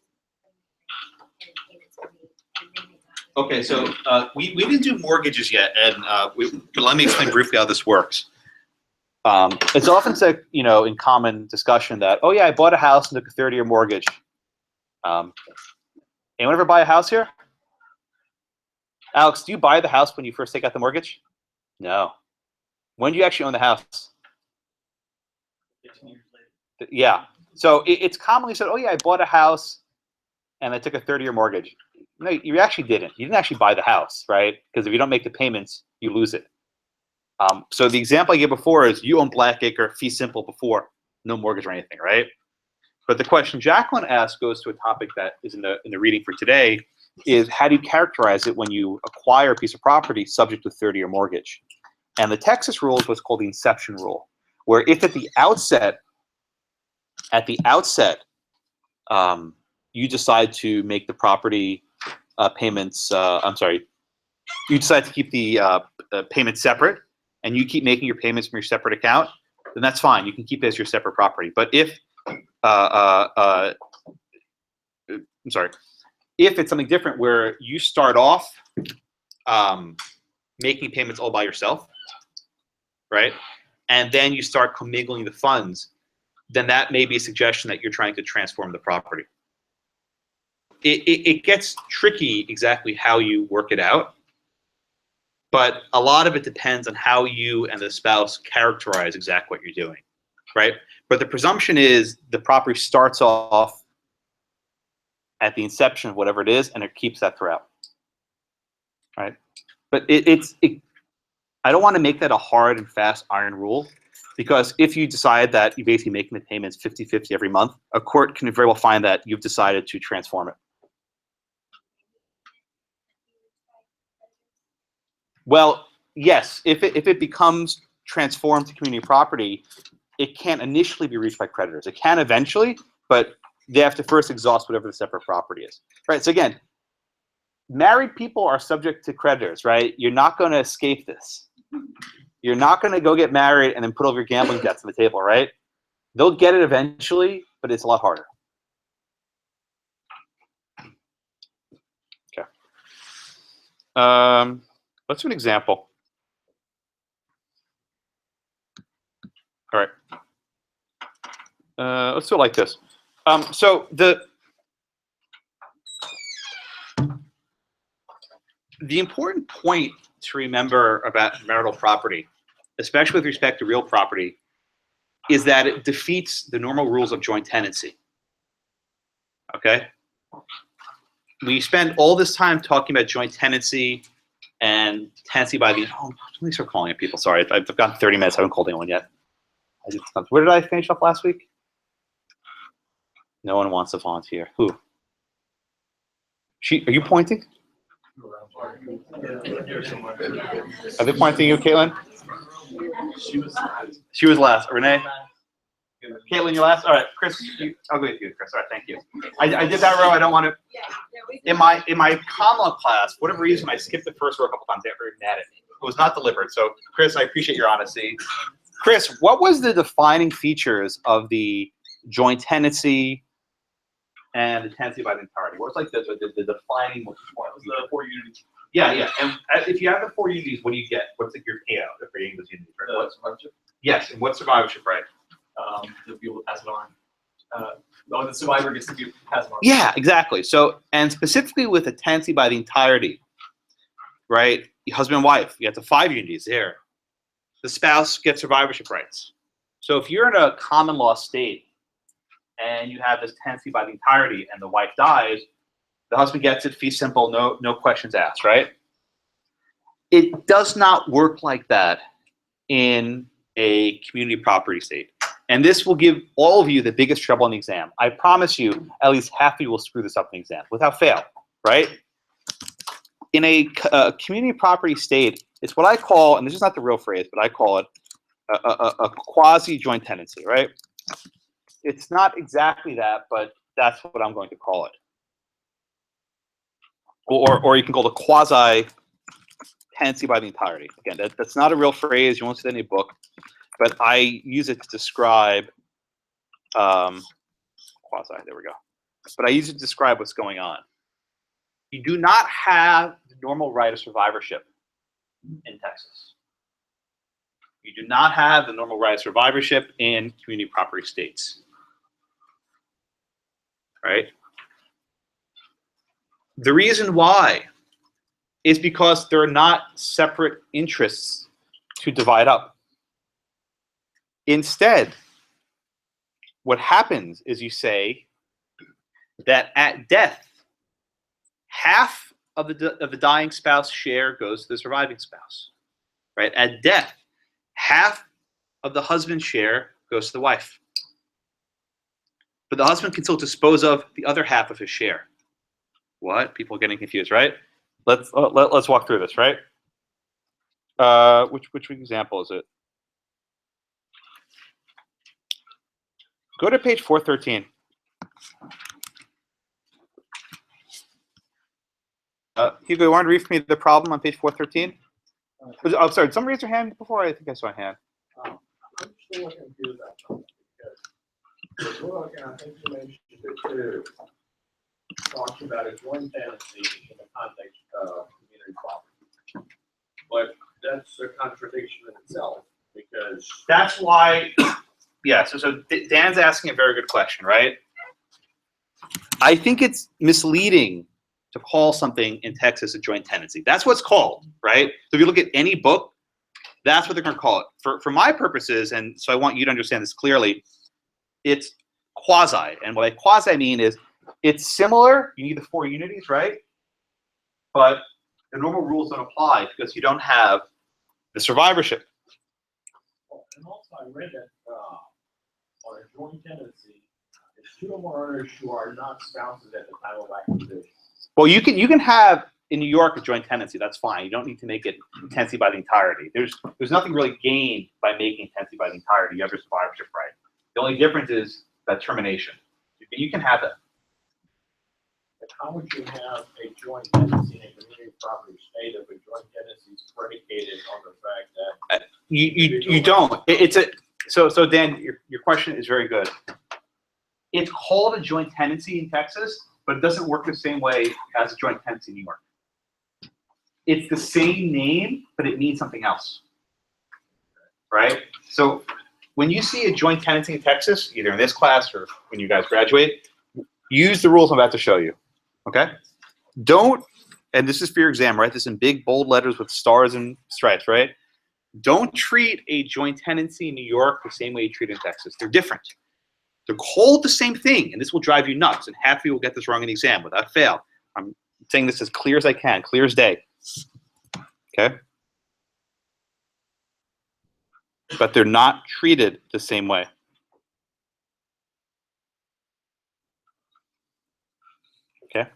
and payments were made and then they got. Okay, so we didn't do mortgages yet, and but let me explain briefly how this works. It's often said, in common discussion that, oh yeah, I bought a house and took a 30-year mortgage. Anyone ever buy a house here? Alex, do you buy the house when you first take out the mortgage? No. When do you actually own the house? 15 years later. Yeah. So it's commonly said, oh yeah, I bought a house and I took a 30-year mortgage. No, you actually didn't. You didn't actually buy the house, right? Because if you don't make the payments, you lose it. So the example I gave before is you own Blackacre, fee simple before, no mortgage or anything, right? But the question Jacqueline asked goes to a topic that is in the reading for today, is how do you characterize it when you acquire a piece of property subject to a 30-year mortgage? And the Texas rule is what's called the inception rule, where if at the outset, you decide to make the property payments, you decide to keep the payments separate, and you keep making your payments from your separate account, then that's fine. You can keep it as your separate property. But if, if it's something different where you start off making payments all by yourself, right? And then you start commingling the funds, then that may be a suggestion that you're trying to transform the property. It gets tricky exactly how you work it out. But a lot of it depends on how you and the spouse characterize exactly what you're doing, right? But the presumption is the property starts off at the inception of whatever it is, and it keeps that throughout, right? But I don't want to make that a hard and fast iron rule, because if you decide that you're basically making the payments 50-50 every month, a court can very well find that you've decided to transform it. Well, yes, if it becomes transformed to community property, it can't initially be reached by creditors. It can eventually, but they have to first exhaust whatever the separate property is, right? So again, married people are subject to creditors, right? You're not going to escape this. You're not going to go get married and then put all your gambling debts on the table, right? They'll get it eventually, but it's a lot harder. Okay. Let's do an example. All right. Let's do it like this. So the important point to remember about marital property, especially with respect to real property, is that it defeats the normal rules of joint tenancy. Okay? We spend all this time talking about joint tenancy and tenancy by the, oh, let me start calling it people. Sorry, I've gotten 30 minutes. I haven't called anyone yet. Where did I finish up last week? No one wants to volunteer. Who? Are you pointing? Are they pointing you, Caitlin? She was last. Renee? Caitlin, you last? All right, Chris, I'll go with you, Chris. All right, thank you. I did that row. I don't want to. In my comma class, for whatever reason, I skipped the first row a couple times. They were mad at me. It was not deliberate. So, Chris, I appreciate your honesty. Chris, what was the defining features of the joint tenancy and the tenancy by the entirety? What was like the defining point? Was the 4 unities? Yeah, yeah. And if you have the 4 unities, what do you get? What's like your payout if you're getting those unities? Right? The survivorship. Yes, and what's survivorship, right? To be able to pass it on. The survivor gets to pass it on. Yeah, exactly. So, and specifically with a tenancy by the entirety, right? Husband and wife, you have the 5 unities there. The spouse gets survivorship rights. So if you're in a common law state and you have this tenancy by the entirety and the wife dies, the husband gets it, fee simple, no questions asked, right? It does not work like that in a community property state. And this will give all of you the biggest trouble in the exam. I promise you, at least half of you will screw this up in the exam without fail, right? In a community property state, it's what I call, and this is not the real phrase, but I call it a quasi-joint tenancy, right? It's not exactly that, but that's what I'm going to call it. Or you can call it a quasi-tenancy by the entirety. Again, that's not a real phrase. You won't see that in any book. But I use it to describe quasi. There we go. But I use it to describe what's going on. You do not have the normal right of survivorship in Texas. You do not have the normal right of survivorship in community property states. Right? The reason why is because there are not separate interests to divide up. Instead, what happens is you say that at death, half of the dying spouse share goes to the surviving spouse. Right? At death, half of the husband's share goes to the wife. But the husband can still dispose of the other half of his share. What? People are getting confused, right? Let's walk through this, right? Which example is it? Go to page 413. Hugo, you want to read for me the problem on page 413? Oh, sorry. Did someone raise their hand before? I think I saw a hand. I'm still looking to do that because we're looking at information that talks about a joint tenancy in the context of community property. But that's a contradiction in itself because That's why, yeah, so Dan's asking a very good question, right? I think it's misleading to call something in Texas a joint tenancy. That's what's called, right? So if you look at any book, that's what they're going to call it. For my purposes, and so I want you to understand this clearly, it's quasi. And what I quasi mean is it's similar. You need the 4 unities, right? But the normal rules don't apply because you don't have the survivorship. And also I read that, on a joint tenancy, it's 2 or more owners who are not spouses at the time of acquisition. Well, you can have in New York a joint tenancy. That's fine. You don't need to make it tenancy by the entirety. There's nothing really gained by making tenancy by the entirety. You have your survivorship right. The only difference is that termination. You can have that. And how would you have a joint tenancy in a community property state if a joint tenancy is predicated on the fact that You don't. It's a so Dan, your question is very good. It's called a joint tenancy in Texas, but it doesn't work the same way as a joint tenancy in New York. It's the same name, but it means something else, right? So when you see a joint tenancy in Texas, either in this class or when you guys graduate, use the rules I'm about to show you, okay? Don't, and this is for your exam, right? This is in big, bold letters with stars and stripes, right? Don't treat a joint tenancy in New York the same way you treat it in Texas. They're different. They're called the same thing, and this will drive you nuts, and half of you will get this wrong in the exam without fail. I'm saying this as clear as I can, clear as day. Okay? But they're not treated the same way. Okay?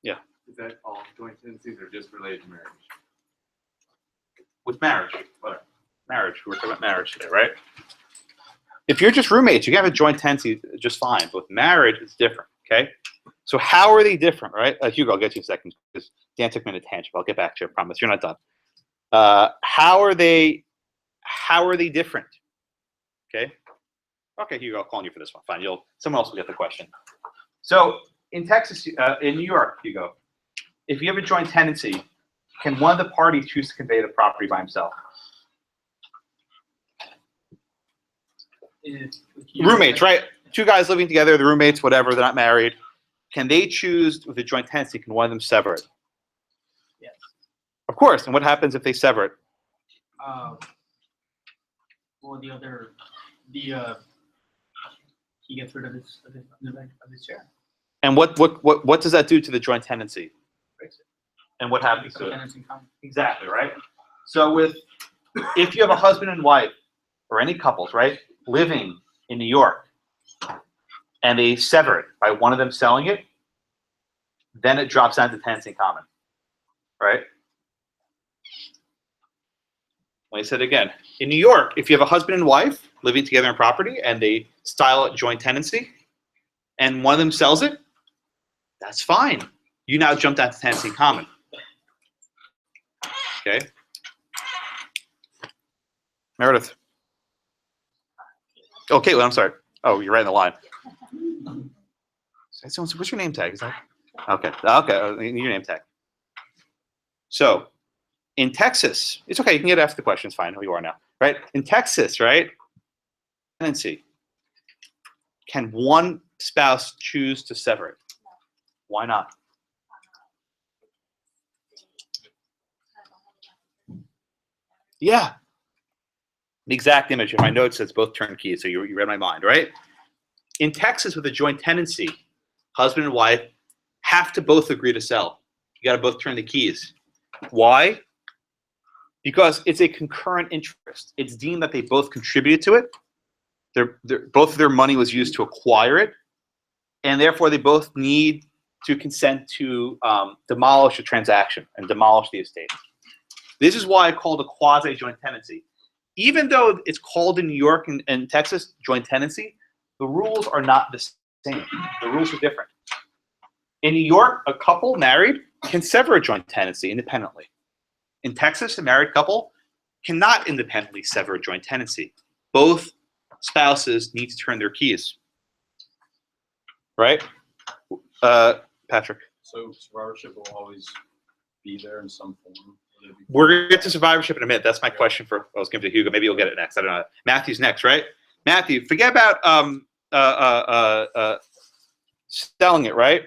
Yeah. Is that all joint tenancies or just related to marriage? With marriage. What? Marriage. We're talking about marriage today, right? If you're just roommates, you can have a joint tenancy just fine. But with marriage, it's different, okay? So how are they different, right? Hugo, I'll get you in a second because Dan took me in a tangent. I'll get back to you, I promise. You're not done. How are they different? Okay? Okay, Hugo, I'll call you for this one. Fine, someone else will get the question. So in Texas, in New York, Hugo, if you have a joint tenancy, can one of the parties choose to convey the property by himself? Roommates, right? 2 guys living together, the roommates, whatever, they're not married. Can they choose with a joint tenancy? Can one of them sever it? Yes. Of course. And what happens if they sever it? Well, he gets rid of his share. And what does that do to the joint tenancy? Breaks it. And what happens to it? Tenants in common. Exactly, right? So if you have a husband and wife, or any couples, right, living in New York, and they sever it by one of them selling it, then it drops down to tenancy in common, right? Let me say it again. In New York, if you have a husband and wife living together in property and they style it joint tenancy, and one of them sells it, that's fine. You now jump down to tenancy in common. Okay? Meredith. Okay, well, I'm sorry. Oh, you're right in the line. What's your name tag? Is that okay? Okay, your name tag. So, in Texas, it's okay. You can get after the question. It's fine. Who you are now, right? In Texas, right? Tenancy. Can one spouse choose to sever it? Why not? Yeah. The exact image. In my notes says both turnkeys, so you read my mind, right? In Texas, with a joint tenancy, husband and wife have to both agree to sell. You got to both turn the keys. Why? Because it's a concurrent interest. It's deemed that they both contributed to it. Both of their money was used to acquire it, and therefore they both need to consent to demolish a transaction and demolish the estate. This is why I called a quasi-joint tenancy. Even though it's called in New York and Texas joint tenancy, the rules are not the same. The rules are different. In New York, a couple married can sever a joint tenancy independently. In Texas, a married couple cannot independently sever a joint tenancy. Both spouses need to turn their keys. Right? Patrick. So survivorship will always be there in some form. We're going to get to survivorship in a minute. That's my question I was giving to Hugo. Maybe you'll get it next. I don't know. Matthew's next, right? Matthew, forget about selling it, right?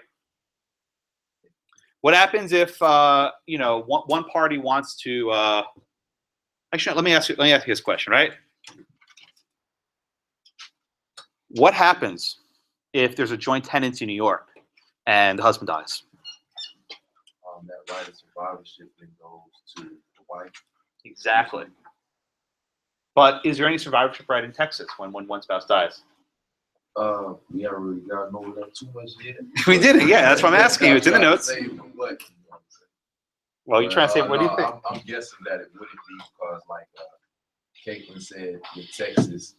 What happens if one party wants to? Actually, let me ask you this question, right? What happens if there's a joint tenancy in New York and the husband dies? That right of survivorship then goes to the wife. Exactly. But is there any survivorship right in Texas when one spouse dies? We haven't really gotten over that too much yet. We didn't, yeah. That's what I'm asking you. It's in the notes. Well, you're trying to say, what do you think? I'm guessing that it wouldn't be because, like Caitlin said, in Texas,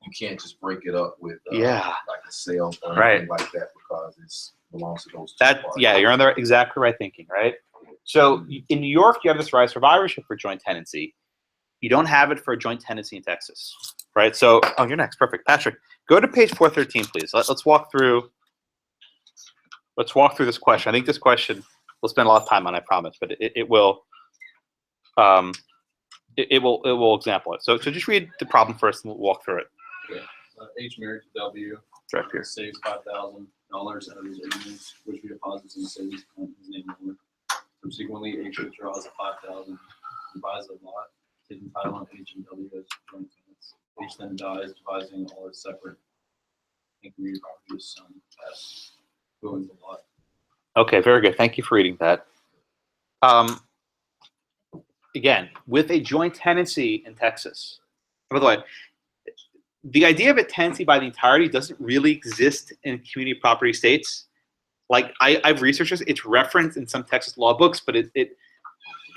you can't just break it up with like a sale or anything like that because it belongs to those two parties. Yeah, you're on the exactly right thinking, right? So in New York, you have this right of survivorship for joint tenancy. You don't have it for a joint tenancy in Texas, right? So, you're next. Perfect. Patrick, go to page 413, please. Let's walk through. Let's walk through this question. I think this question we'll spend a lot of time on, I promise, but it will example it. So just read the problem first, and we'll walk through it. Yeah. H married to W. Direct here. Saves $5,000 out of his earnings, which he deposits in the savings account in his name only. Subsequently, H withdraws the $5,000 and buys a lot, taking title on H and W as joint tenants. H then dies, devising all his separate and community property to his son as who owns the lot. Okay, very good. Thank you for reading that. Again, with a joint tenancy in Texas, by the way, the idea of a tenancy by the entirety doesn't really exist in community property states. Like I've researched this, it's referenced in some Texas law books, but it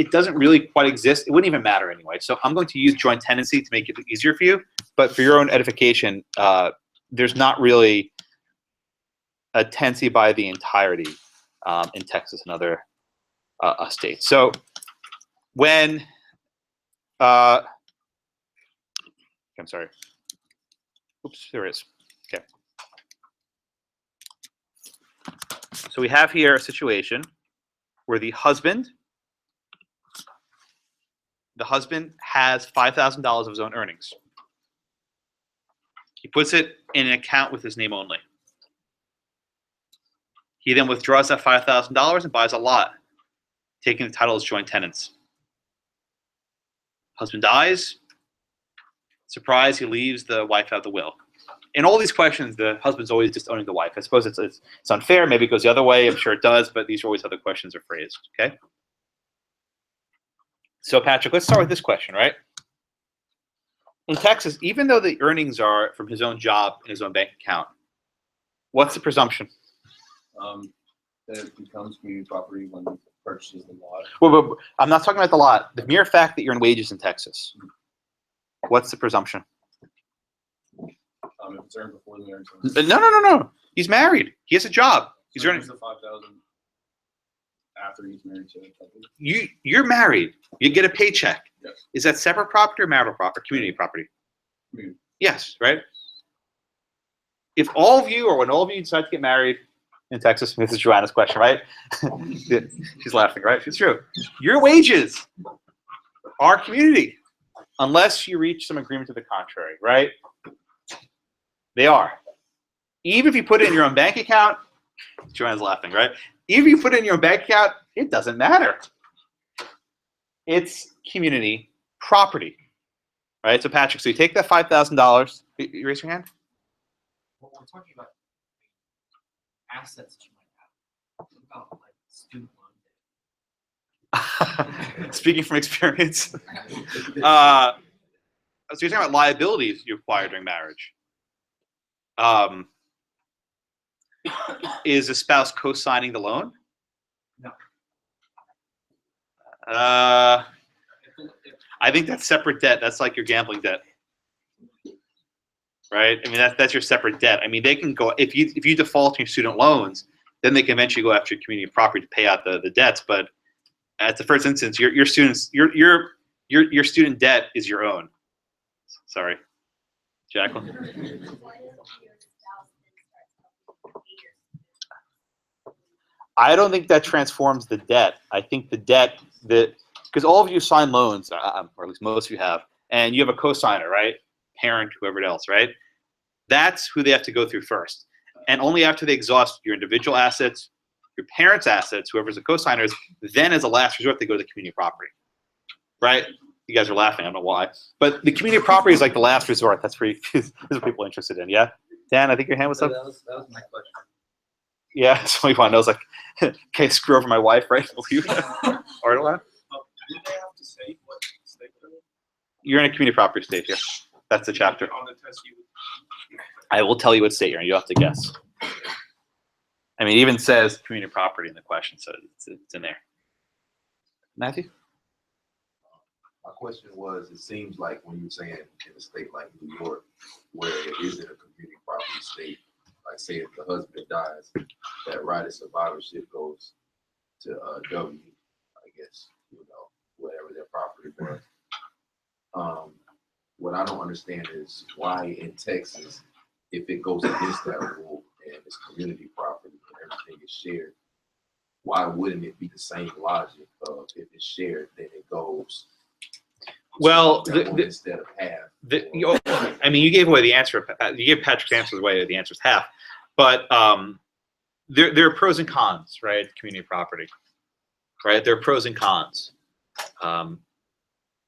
doesn't really quite exist. It wouldn't even matter anyway. So I'm going to use joint tenancy to make it easier for you. But for your own edification, there's not really a tenancy by the entirety in Texas and other states. So when I'm sorry. Oops, there it is. Okay. So we have here a situation where the husband has $5,000 of his own earnings. He puts it in an account with his name only. He then withdraws that $5,000 and buys a lot, taking the title as joint tenants. Husband dies. Surprise, he leaves the wife out of the will. In all these questions, the husband's always just owning the wife. I suppose it's unfair. Maybe it goes the other way. I'm sure it does, but these are always how the questions are phrased, okay? So, Patrick, let's start with this question, right? In Texas, even though the earnings are from his own job and his own bank account, what's the presumption? That it becomes community property when he purchases the lot. Well, I'm not talking about the lot. The mere fact that you're in wages in Texas. What's the presumption? If it's earned before the marriage. No. He's married. He has a job. He's earning the $5,000 after he's married to You're married. You get a paycheck. Yes. Is that separate property or marital property, community property? Community. Yes, right? If all of you, or when all of you decide to get married in Texas, this is Joanna's question, right? She's laughing, right? It's true. Your wages are community, unless you reach some agreement to the contrary, right? They are. Even if you put it in your own bank account, Joanna's laughing, right? Even if you put it in your own bank account, it doesn't matter. It's community property, right? So Patrick, so you take that $5,000. You raise your hand. Well, we're talking about assets that you might have. What about like student loan debt? Speaking from experience. So you're talking about liabilities you acquire during marriage. Is the spouse co-signing the loan? No. I think that's separate debt. That's like your gambling debt, right? I mean, that's your separate debt. I mean, they can go if you default on your student loans, then they can eventually go after your community property to pay out the debts. But at the first instance, your student debt is your own. Sorry, Jacqueline. I don't think that transforms the debt. I think the debt because all of you sign loans, or at least most of you have, and you have a cosigner, right? Parent, whoever else, right? That's who they have to go through first. And only after they exhaust your individual assets, your parents' assets, whoever's the co-signers, then as a last resort, they go to the community property, right? You guys are laughing, I don't know why. But the community property is like the last resort. That's where this is what people are interested in, yeah? Dan, I think your hand was So up. that was my question. Yeah, so you want to know, it's like, okay, screw over my wife, right? Arnold? Do they have to say what state they're in? You're in a community property state here. That's the chapter. On the test you I will tell you what state you're in. You'll have to guess. I mean, it even says community property in the question, so it's in there. Matthew? My question was, it seems like when you're saying in a state like New York, where it isn't a community property state, like say if the husband dies, that right of survivorship goes to W, I guess, whatever their property was. What I don't understand is why in Texas, if it goes against that rule and it's community property and everything is shared, why wouldn't it be the same logic of if it's shared, then it goes? Well, instead of half. I mean, you gave away the answer. You gave Patrick's answer away. The answer's half. But there are pros and cons, right? Community property, right? There are pros and cons.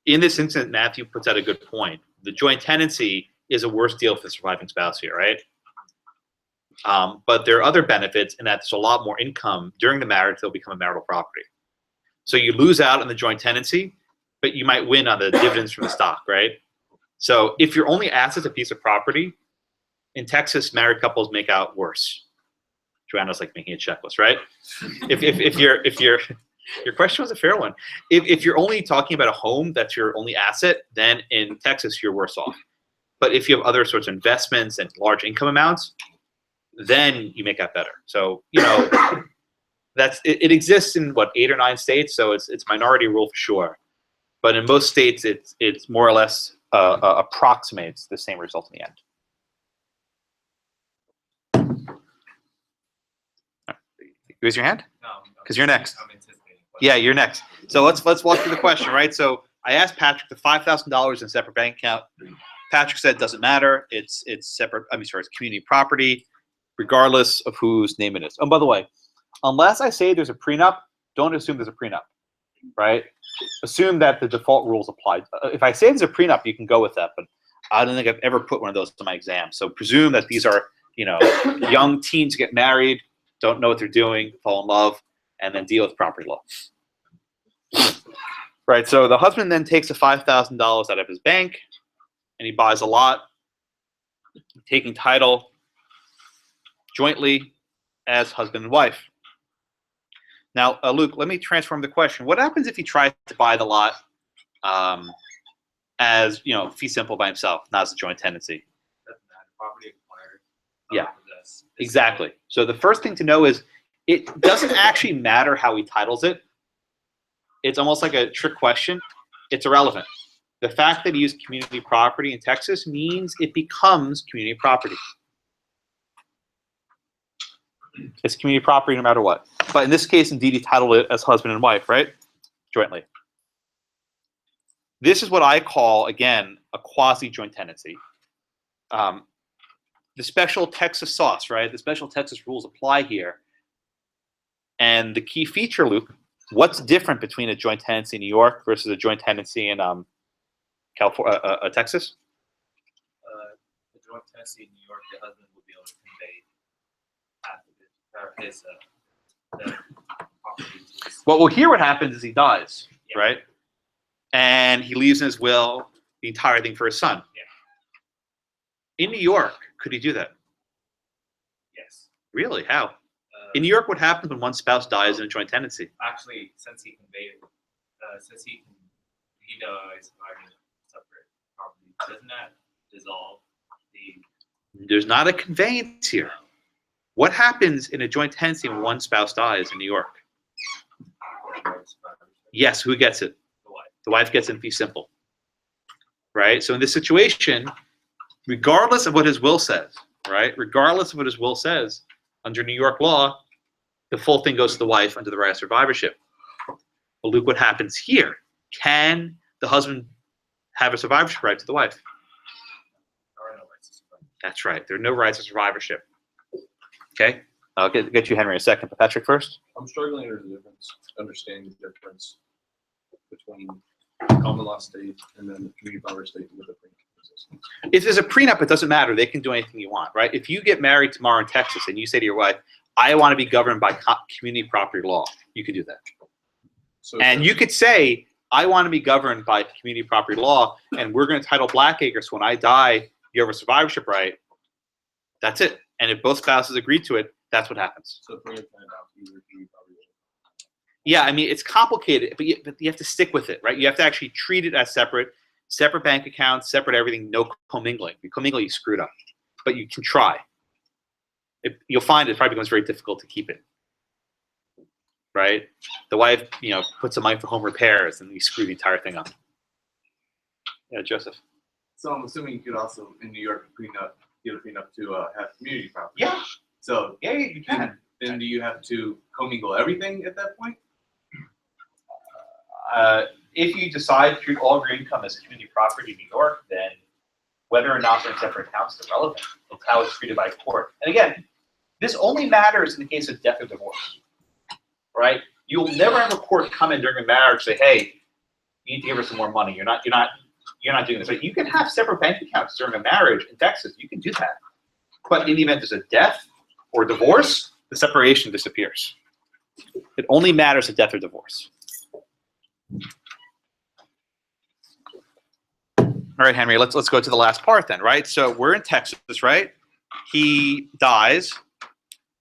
In this instance, Matthew puts out a good point. The joint tenancy is a worse deal for the surviving spouse here, right? But there are other benefits in that there's a lot more income during the marriage. They'll become a marital property. So you lose out on the joint tenancy, but you might win on the dividends from the stock, right? So if your only asset's a piece of property, in Texas, married couples make out worse. Joanna's like making a checklist, right? If your question was a fair one. If you're only talking about a home that's your only asset, then in Texas, you're worse off. But if you have other sorts of investments and large income amounts, then you make out better. So, it exists in what, 8 or 9 states, so it's minority rule for sure. But in most states, it's more or less approximates the same result in the end. Raise your hand, because you're next. I'm anticipating. Yeah, you're next. So let's walk through the question, right? So I asked Patrick the $5,000 in a separate bank account. Patrick said it doesn't matter. It's separate. It's community property, regardless of whose name it is. Oh, by the way, unless I say there's a prenup, don't assume there's a prenup, right? Assume that the default rules apply. If I say there's a prenup, you can go with that, but I don't think I've ever put one of those to my exam. So presume that these are, young teens get married, don't know what they're doing, fall in love, and then deal with property law. Right, so the husband then takes the $5,000 out of his bank, and he buys a lot, taking title jointly as husband and wife. Now, Luke, let me transform the question. What happens if he tries to buy the lot as, fee simple by himself, not as a joint tenancy? Doesn't matter. Property acquired. Yeah, exactly. So the first thing to know is it doesn't actually matter how he titles it. It's almost like a trick question. It's irrelevant. The fact that he used community property in Texas means it becomes community property. It's community property no matter what. But in this case, indeed, he titled it as husband and wife, right? Jointly. This is what I call, again, a quasi-joint tenancy. The special Texas sauce, right? The special Texas rules apply here. And the key feature, Luke, what's different between a joint tenancy in New York versus a joint tenancy in California, Texas? The joint tenancy in New York, the husband will be able to convey his property to his. Well, here what happens is he dies, right? And he leaves in his will the entire thing for his son. Yeah. In New York, could he do that? Yes. Really? How? In New York, what happens when one spouse dies in a joint tenancy? Actually, since he conveyed it, since he dies in separate property, doesn't that dissolve the? There's not a conveyance here. What happens in a joint tenancy when one spouse dies in New York? Yes, who gets it? The wife. The wife gets it in fee simple. Right? So in this situation, regardless of what his will says, right? Regardless of what his will says, under New York law, the full thing goes to the wife under the right of survivorship. Well, Luke, what happens here? Can the husband have a survivorship right to the wife? There are no rights to survive. That's right. There are no rights of survivorship. Okay? I'll get you Henry in a second, but Patrick first. I'm struggling under the difference, understanding the difference between common law state and then the community property state with the prenup existence. If there's a prenup, it doesn't matter. They can do anything you want, right? If you get married tomorrow in Texas and you say to your wife, I want to be governed by community property law, you could do that. So And you could say, I want to be governed by community property law, and we're going to title Blackacre, so when I die, you have a survivorship right. That's it. And if both spouses agree to it, that's what happens. so prenup can adopt either community property law. Yeah, I mean, it's complicated, but you have to stick with it, right? You have to actually treat it as separate bank accounts, separate everything, no commingling. If you commingle, you screwed up. But you can try. You'll find it probably becomes very difficult to keep it. Right? The wife, puts some money for home repairs, and you screw the entire thing up. Yeah, Joseph. So I'm assuming you could also, in New York, get a prenup to have community property. Yeah. So Yeah, you can. then do you have to commingle everything at that point? If you decide to treat all of your income as community property in New York, then whether or not they're in separate accounts is irrelevant. It's how it's treated by court. And again, this only matters in the case of death or divorce, right? You'll never have a court come in during a marriage and say, "Hey, you need to give her some more money. You're not doing this." Right? You can have separate bank accounts during a marriage in Texas. You can do that, but in the event there's a death or divorce, the separation disappears. It only matters at death or divorce. All right, Henry, let's go to the last part then, right? So we're in Texas, right? He dies.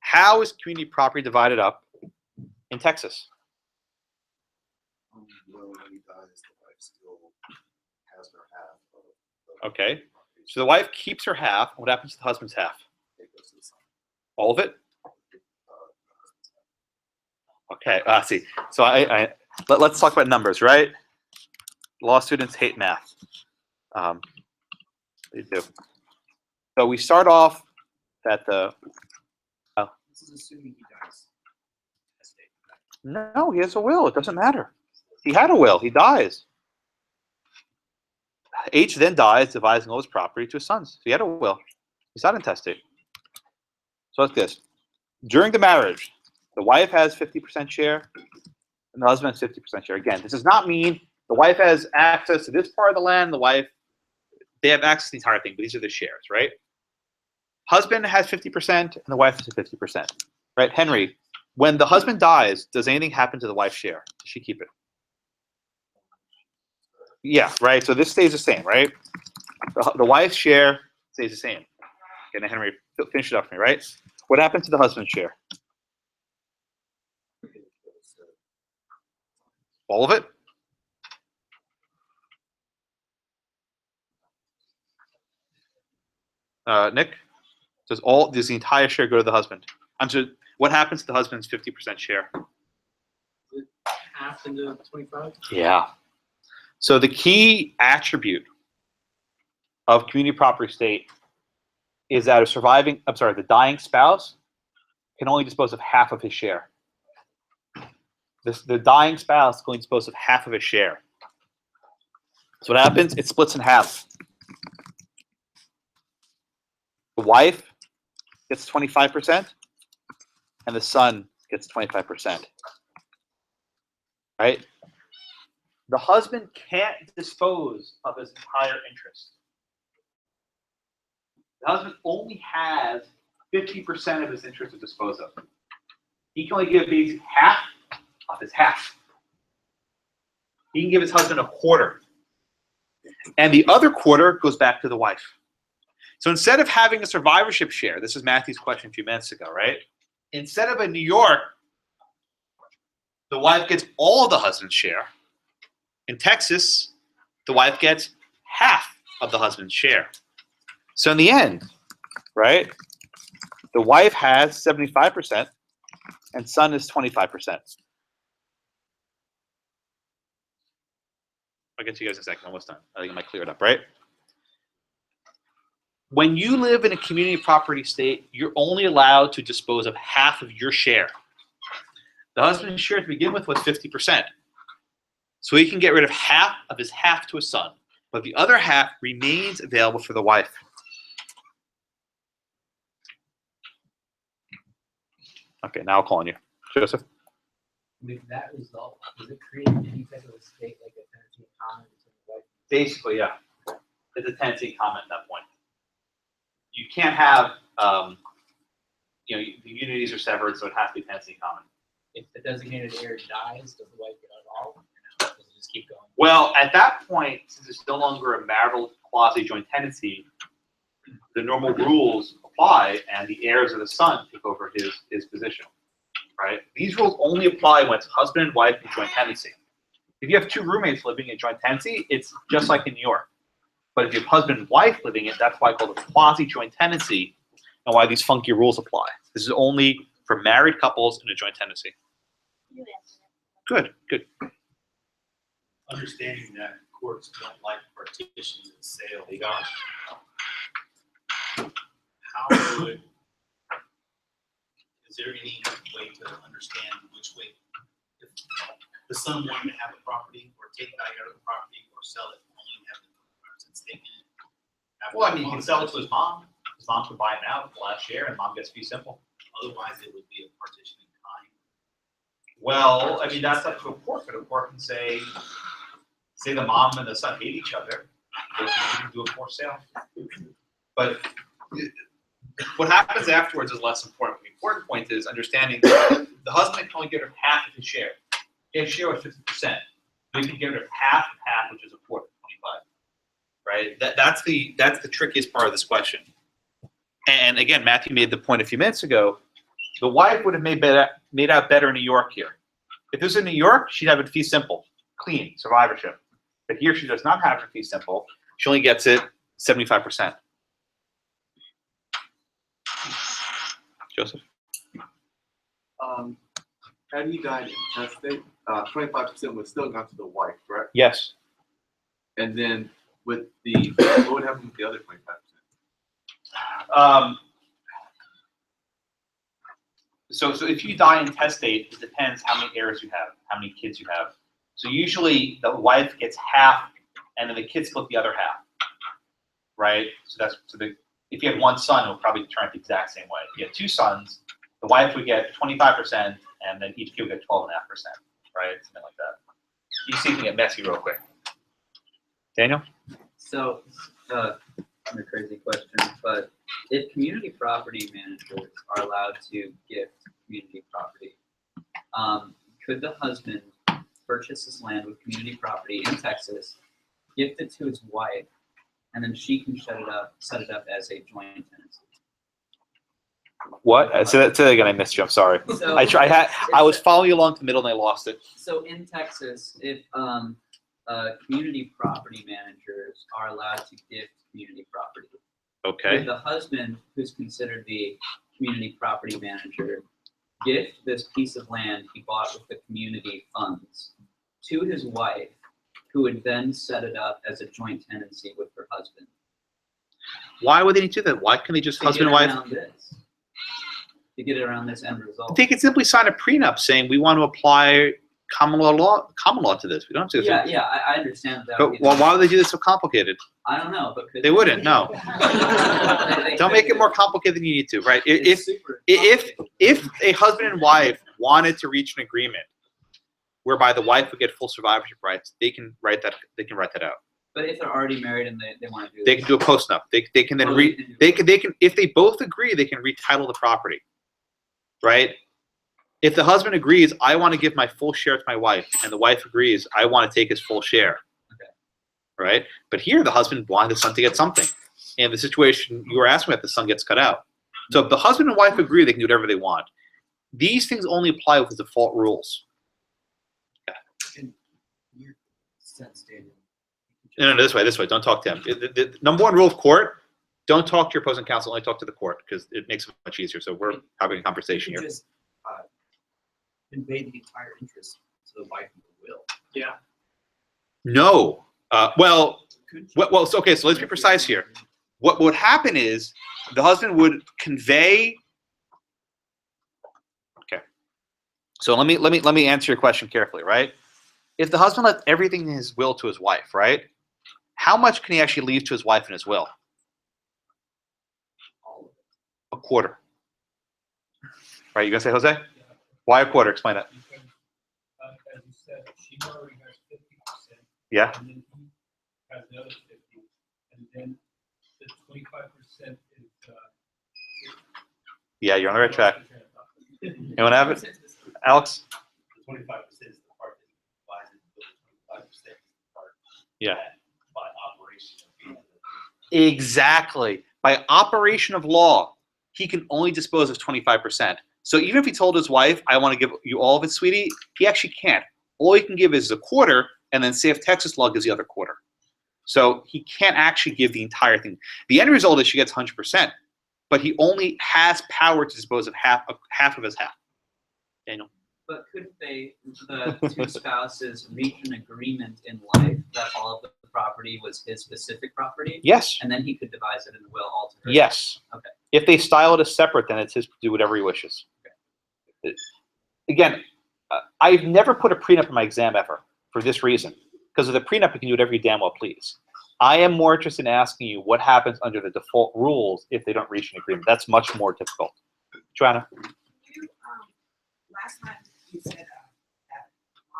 How is community property divided up in Texas? Well, when he dies, the wife still has her half of the Okay. So the wife keeps her half. What happens to the husband's half? it goes to the son. All of it? Uh, Okay. See. So let's talk about numbers, right? Law students hate math. They do. So we start off at the. This is assuming he dies. No, he has a will. It doesn't matter. He had a will. He dies. H then dies, devising all his property to his sons. So he had a will. He's not intestate. So it's this. During the marriage, the wife has 50% share, and the husband has 50% share. Again, this does not mean the wife has access to this part of the land. They have access to the entire thing, but these are the shares, right? Husband has 50%, and the wife has 50%, right? Henry, when the husband dies, does anything happen to the wife's share? Does she keep it? Yeah, right. So this stays the same, right? The wife's share stays the same. Okay, now Henry, finish it up for me, right? What happens to the husband's share? All of it? Nick, does the entire share go to the husband? What happens to the husband's 50% share? Half into 25? Yeah. So the key attribute of community property estate is that the dying spouse can only dispose of half of his share. The dying spouse can only dispose of half of his share. So what happens? It splits in half. The wife gets 25%, and the son gets 25%. Right? The husband can't dispose of his entire interest. The husband only has 50% of his interest to dispose of. He can only give these half of his half. He can give his husband a quarter. And the other quarter goes back to the wife. So instead of having a survivorship share, this is Matthew's question a few minutes ago, right? Instead of in New York, the wife gets all of the husband's share. In Texas, the wife gets half of the husband's share. So in the end, right, the wife has 75% and son is 25%. I'll get to you guys in a second. Almost done. I think I might clear it up, right? When you live in a community property state, you're only allowed to dispose of half of your share. The husband's share to begin with was 50%. So he can get rid of half of his half to his son, but the other half remains available for the wife. Okay, now I'll call on you. Joseph? With that result, does it create any type of estate, like a tenancy in common between the wife? Basically, yeah. It's a tenancy in common at that point. You can't have, the units are severed, so it has to be tenancy in common. If the designated heir dies, does the wife get involved? Or no? Does it just keep going? Well, at that point, since it's no longer a marital quasi-joint tenancy, the normal rules apply, and the heirs of the son take over his position, right? These rules only apply when it's husband and wife in joint tenancy. If you have two roommates living in joint tenancy, it's just like in New York. But if you have husband and wife living in, that's why I call it quasi-joint tenancy, and why these funky rules apply. This is only for married couples in a joint tenancy. You answered it. Good. Understanding that courts don't like partitions and sales. There you go. How is there any way to understand which way, if the son wanted to have a property or take value out of the property or sell it, only have the stake in it? Well, I mean, he can sell it to his mom. His mom can buy it now with the last share, and mom gets fee simple. Otherwise, it would be a partition in kind. Well, I mean, that's up to a court, but a court can say the mom and the son hate each other, they can do a forced sale. But what happens afterwards is less important. The important point is understanding that the husband can only give her half of his share. His share was 50%. We can give her half and half, which is a quarter, 25. Right? That's the trickiest part of this question. And again, Matthew made the point a few minutes ago. The wife would have made out better in New York here. If this was in New York, she'd have it fee simple, clean, survivorship. But here she does not have her fee simple. She only gets it 75%. Joseph? Had he died intestate, 25% would still go to the wife, correct? Yes. And then with what would happen with the other 25%? So if you die intestate, it depends how many heirs you have, how many kids you have. So usually the wife gets half, and then the kids split the other half, right? If you have one son, it'll probably turn out the exact same way. If you have two sons, the wife would get 25%, and then each kid would get 12.5%, right? Something like that. You see, it can get messy real quick. Daniel? So, kind of crazy question, but if community property managers are allowed to gift community property, could the husband purchase this land with community property in Texas, gift it to his wife, and then she can set it up as a joint tenancy? What? Say that again. I missed you. I'm sorry. So, I was following you along the middle and I lost it. So in Texas, if community property managers are allowed to gift community property, Okay. the husband, who's considered the community property manager, gift this piece of land he bought with the community funds to his wife, who would then set it up as a joint tenancy with her husband. Why would they need to do that? Why can't they just husband and wife? To get around this end result. They could simply sign a prenup saying we want to apply common law to this. We don't have to. Yeah, I understand that. But why would they do this so complicated? I don't know, but they wouldn't. No. Don't make it more complicated than you need to, right? If a husband and wife wanted to reach an agreement whereby the wife would get full survivorship rights, they can write that. They can write that out. But if they're already married and they want to do, they can do a postnup. They can then they can if they both agree, they can retitle the property, right? If the husband agrees, I want to give my full share to my wife, and the wife agrees, I want to take his full share. Okay. Right? But here, the husband wanted the son to get something. And the situation you were asking about, the son gets cut out. So if the husband and wife agree, they can do whatever they want. These things only apply with the default rules. Yeah. In your sense, Daniel. No, this way. Don't talk to him. The number one rule of court, don't talk to your opposing counsel, only talk to the court, because it makes it much easier. So we're having a conversation here. Just convey the entire interest to the wife in the will. Yeah. No. Okay, so let's be precise here. What would happen is the husband would convey. Okay. So let me answer your question carefully, right? If the husband left everything in his will to his wife, right? How much can he actually leave to his wife in his will? All of it. A quarter. Right? You gonna say Jose? Why a quarter? Explain that. Because, as you said, she already has 50%. Yeah. And then he has the other 50, and then the 25% is. Yeah, you're on the right track. Anyone have it? Alex? The 25% is the part that applies in the 25% is the part Yeah. that by operation of being Exactly. By operation of law, he can only dispose of 25%. So even if he told his wife, I want to give you all of it, sweetie, he actually can't. All he can give is a quarter, and then say if Texas law gives the other quarter. So he can't actually give the entire thing. The end result is she gets 100%, but he only has power to dispose of half of his half. Daniel? But couldn't the two spouses reach an agreement in life that all of the property was his specific property? Yes. And then he could devise it in the will altogether? Yes. Okay. If they style it as separate, then it's his to do whatever he wishes. Okay. Again, I've never put a prenup in my exam ever for this reason. Because with a prenup, you can do whatever you damn well please. I am more interested in asking you what happens under the default rules if they don't reach an agreement. That's much more difficult. Joanna? You, last time you said that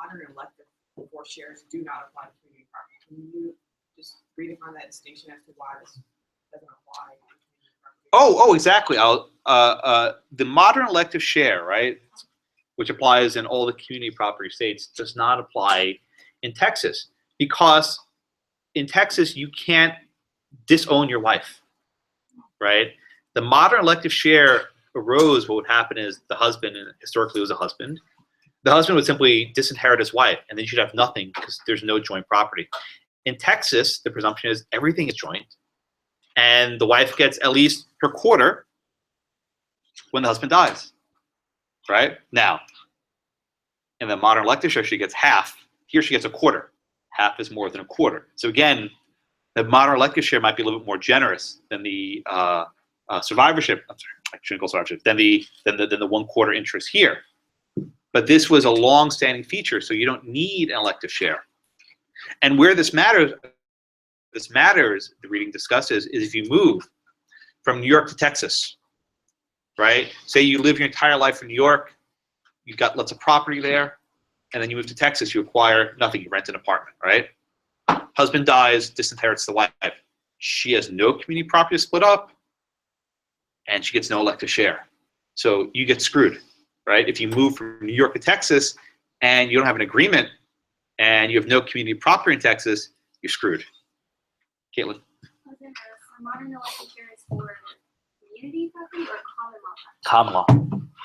modern elective divorce shares do not apply to community property. Can you just redefine that distinction as to why this doesn't apply to community property? Oh, exactly. The modern elective share, right, which applies in all the community property states, does not apply in Texas because in Texas you can't disown your wife, right? The modern elective share arose. What would happen is the husband, and historically it was a husband, the husband would simply disinherit his wife, and then she'd have nothing because there's no joint property. In Texas, the presumption is everything is joint, and the wife gets at least her quarter when the husband dies, right? Now, in the modern elective share, she gets half. Here she gets a quarter. Half is more than a quarter. So again, the modern elective share might be a little bit more generous than the survivorship. I'm sorry, I shouldn't call survivorship. Than the 1/4 interest here. But this was a long-standing feature, so you don't need an elective share. And where this matters, the reading discusses, is if you move from New York to Texas, right? Say you live your entire life in New York, you've got lots of property there, and then you move to Texas, you acquire nothing, you rent an apartment, right? Husband dies, disinherits the wife. She has no community property to split up, and she gets no elective share. So you get screwed, right? If you move from New York to Texas and you don't have an agreement and you have no community property in Texas, you're screwed. Caitlin? Modern elective share is for community property or Common law.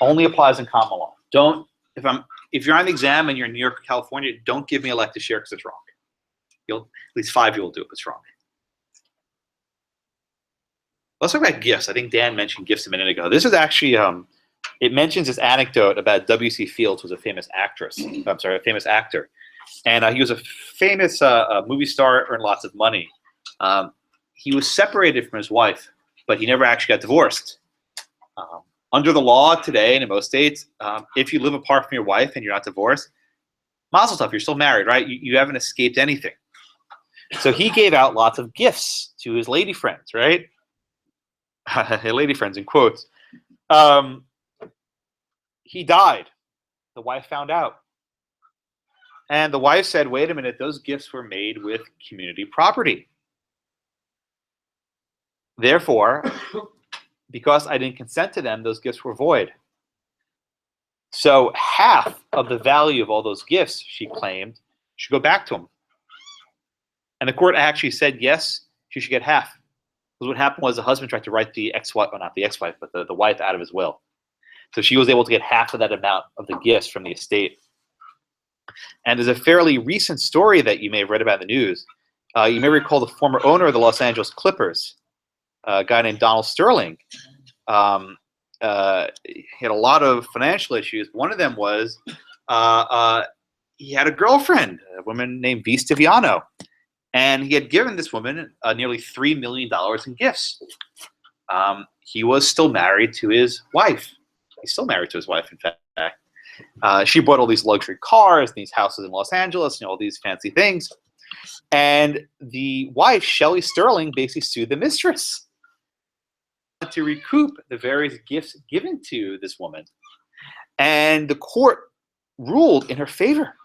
Only applies in common law. Don't, if you're on the exam and you're in New York or California, don't give me elective share because it's wrong. At least 5 of you will do it, but it's wrong. Let's talk about gifts. I think Dan mentioned gifts a minute ago. This is actually, it mentions this anecdote about W.C. Fields, who was a famous a famous actor. And he was a famous movie star, earned lots of money. He was separated from his wife, but he never actually got divorced. Under the law today, and in most states, if you live apart from your wife and you're not divorced, mazel tov, you're still married, right? You haven't escaped anything. So he gave out lots of gifts to his lady friends, right? Lady friends in quotes. He died. The wife found out. And the wife said, wait a minute, those gifts were made with community property. Therefore, because I didn't consent to them, those gifts were void. So half of the value of all those gifts, she claimed, should go back to him. And the court actually said, yes, she should get half. Because what happened was the husband tried to write the ex-wife, well, not the ex-wife, but the wife out of his will. So she was able to get half of that amount of the gifts from the estate. And there's a fairly recent story that you may have read about in the news. You may recall the former owner of the Los Angeles Clippers, a guy named Donald Sterling. He had a lot of financial issues. One of them was he had a girlfriend, a woman named V. Stiviano. And he had given this woman nearly $3 million in gifts. He was still married to his wife. He's still married to his wife, in fact. She bought all these luxury cars, these houses in Los Angeles, all these fancy things. And the wife, Shelley Sterling, basically sued the mistress to recoup the various gifts given to this woman. And the court ruled in her favor,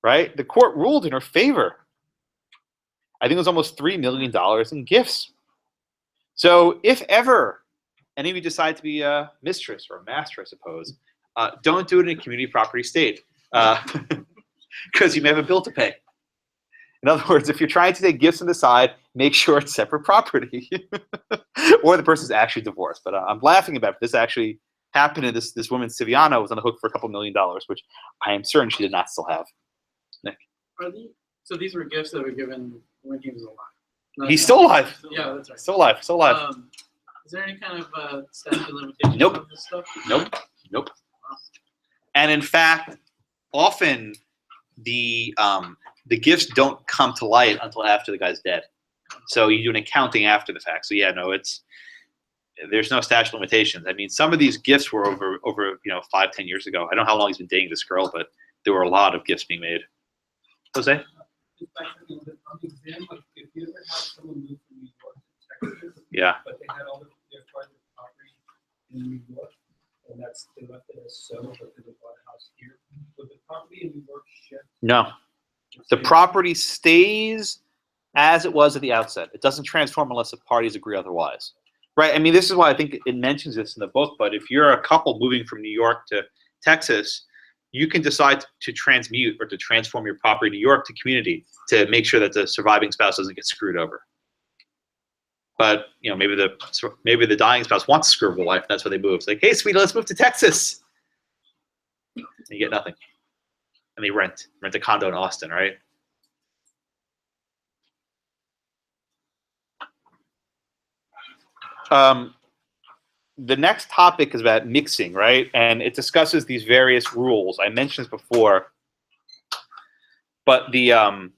right? The court ruled in her favor. I think it was almost $3 million in gifts. So if ever any of you decide to be a mistress or a master, I suppose, don't do it in a community property state because you may have a bill to pay. In other words, if you're trying to take gifts on the side, make sure it's separate property or the person's actually divorced. But I'm laughing about it. This actually happened, and this woman, Siviano, was on the hook for a couple $1 million, which I am certain she did not still have. Nick? So these were gifts that were given when he was alive? He's still alive. Yeah, that's right. Still alive. Still alive. Is there any kind of statute of limitations Nope. on this stuff? Nope. Nope. And in fact, often the gifts don't come to light until after the guy's dead. So you do an accounting after the fact. So yeah, no, there's no statute of limitations. I mean, some of these gifts were over 5-10 years ago. I don't know how long he's been dating this girl, but there were a lot of gifts being made. Jose? Just back to the example, if you ever have someone move from New York to Texas, Yeah. but they had all their private property in New York, and they left it as so, but they bought a house here, would the property in New York shift? No. The property stays as it was at the outset. It doesn't transform unless the parties agree otherwise. Right? I mean, this is why I think it mentions this in the book, but if you're a couple moving from New York to Texas, you can decide to transmute or to transform your property in New York to community to make sure that the surviving spouse doesn't get screwed over. But maybe the dying spouse wants to screw over the wife, and that's why they move. It's like, hey, sweetie, let's move to Texas. And you get nothing. And they rent a condo in Austin, right? The next topic is about mixing, right? And it discusses these various rules. I mentioned this before, but the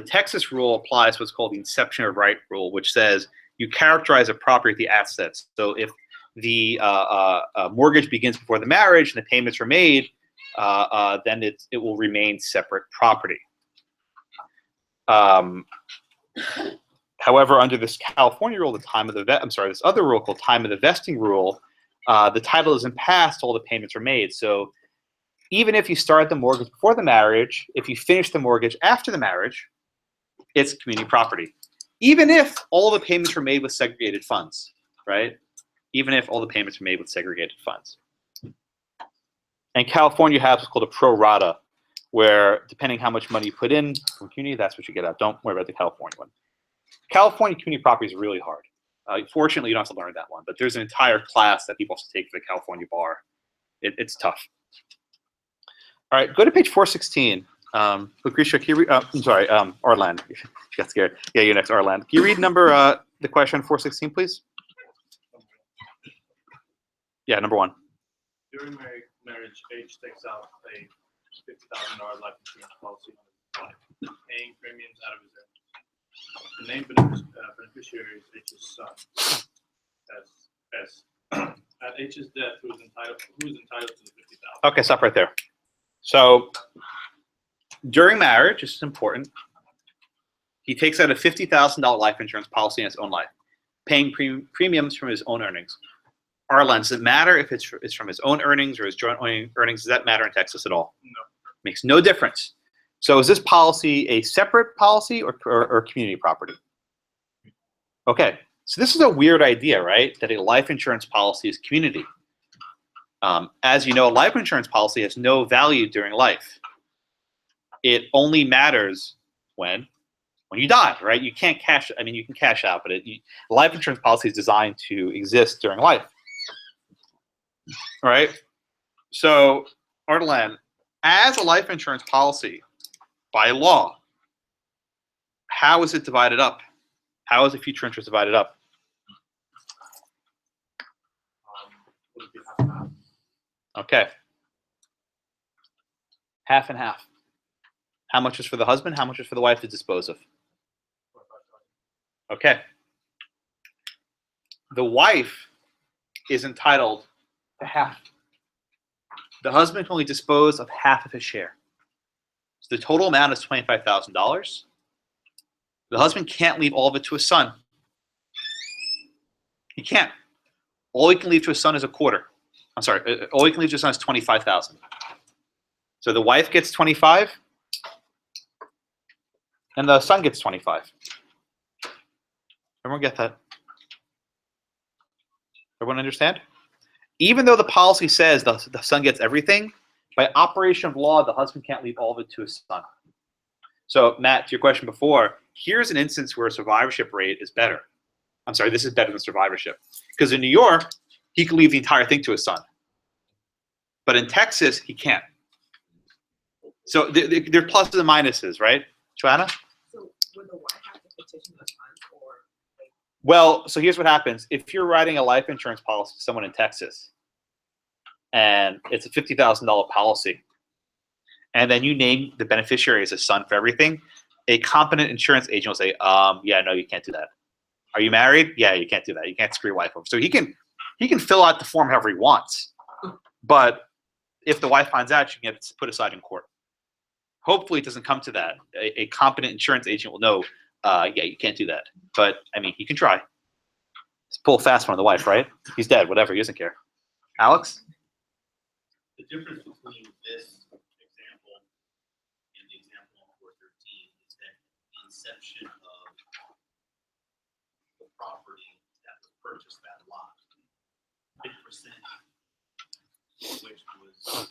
Texas rule applies what's called the inception of right rule, which says you characterize a property at the assets. So if the mortgage begins before the marriage and the payments are made, then it will remain separate property. However, under this California rule, this other rule called time of the vesting rule, the title isn't passed till the payments are made. So even if you start the mortgage before the marriage, if you finish the mortgage after the marriage, it's community property. Even if all the payments were made with segregated funds, right? Even if all the payments were made with segregated funds. And California has what's called a pro rata, where depending how much money you put in from community, that's what you get out. Don't worry about the California one. California community property is really hard. Fortunately, you don't have to learn that one, but there's an entire class that people have to take for the California bar. It's tough. All right, go to page 416. Lucretia, can you read? I'm sorry, Arlan. She got scared. Yeah, you're next, Arlan. Can you read the question 416, please? Yeah, number 1. During marriage, H takes out a $50,000 life insurance policy on his wife, paying premiums out of his earnings. The named beneficiary is H's son. At H's death, who is entitled to the $50,000? Okay, stop right there. So during marriage, this is important. He takes out a $50,000 life insurance policy in his own life, paying premiums from his own earnings. Arlen, does it matter if it's from his own earnings or his joint earnings? Does that matter in Texas at all? No. Makes no difference. So is this policy a separate policy or community property? Okay, so this is a weird idea, right? That a life insurance policy is community. As you know, a life insurance policy has no value during life. It only matters when you die, right? You can't cash. I mean, you can cash out, but life insurance policy is designed to exist during life. All right. So, Ardalan, as a life insurance policy, by law, how is it divided up? How is the future interest divided up? Okay. Half and half. How much is for the husband? How much is for the wife to dispose of? Okay. The wife is entitled to half. The husband can only dispose of half of his share. So the total amount is $25,000. The husband can't leave all of it to his son. He can't. All he can leave to his son is a quarter. I'm sorry, all you can leave to the son is 25,000. So the wife gets 25, and the son gets 25. Everyone get that? Everyone understand? Even though the policy says the son gets everything, by operation of law, the husband can't leave all of it to his son. So, Matt, to your question before, here's an instance where survivorship rate is better. I'm sorry, this is better than survivorship. Because in New York, he can leave the entire thing to his son. But in Texas, he can't. So there are pluses and minuses, right? Joanna? So would the wife have to petition the son or? Well, so here's what happens. If you're writing a life insurance policy to someone in Texas, and it's a $50,000 policy, and then you name the beneficiary as a son for everything, a competent insurance agent will say, yeah, no, you can't do that. Are you married? Yeah, you can't do that. You can't screw your wife over. So he can fill out the form however he wants. But if the wife finds out, she can get put aside in court. Hopefully it doesn't come to that. A competent insurance agent will know, yeah, you can't do that. But, I mean, you can try. Just pull a fast one on the wife, right? He's dead, whatever, he doesn't care. Alex? The difference between this example and the example on 413 is that the inception of the property that was purchased, that lot, 50%, which was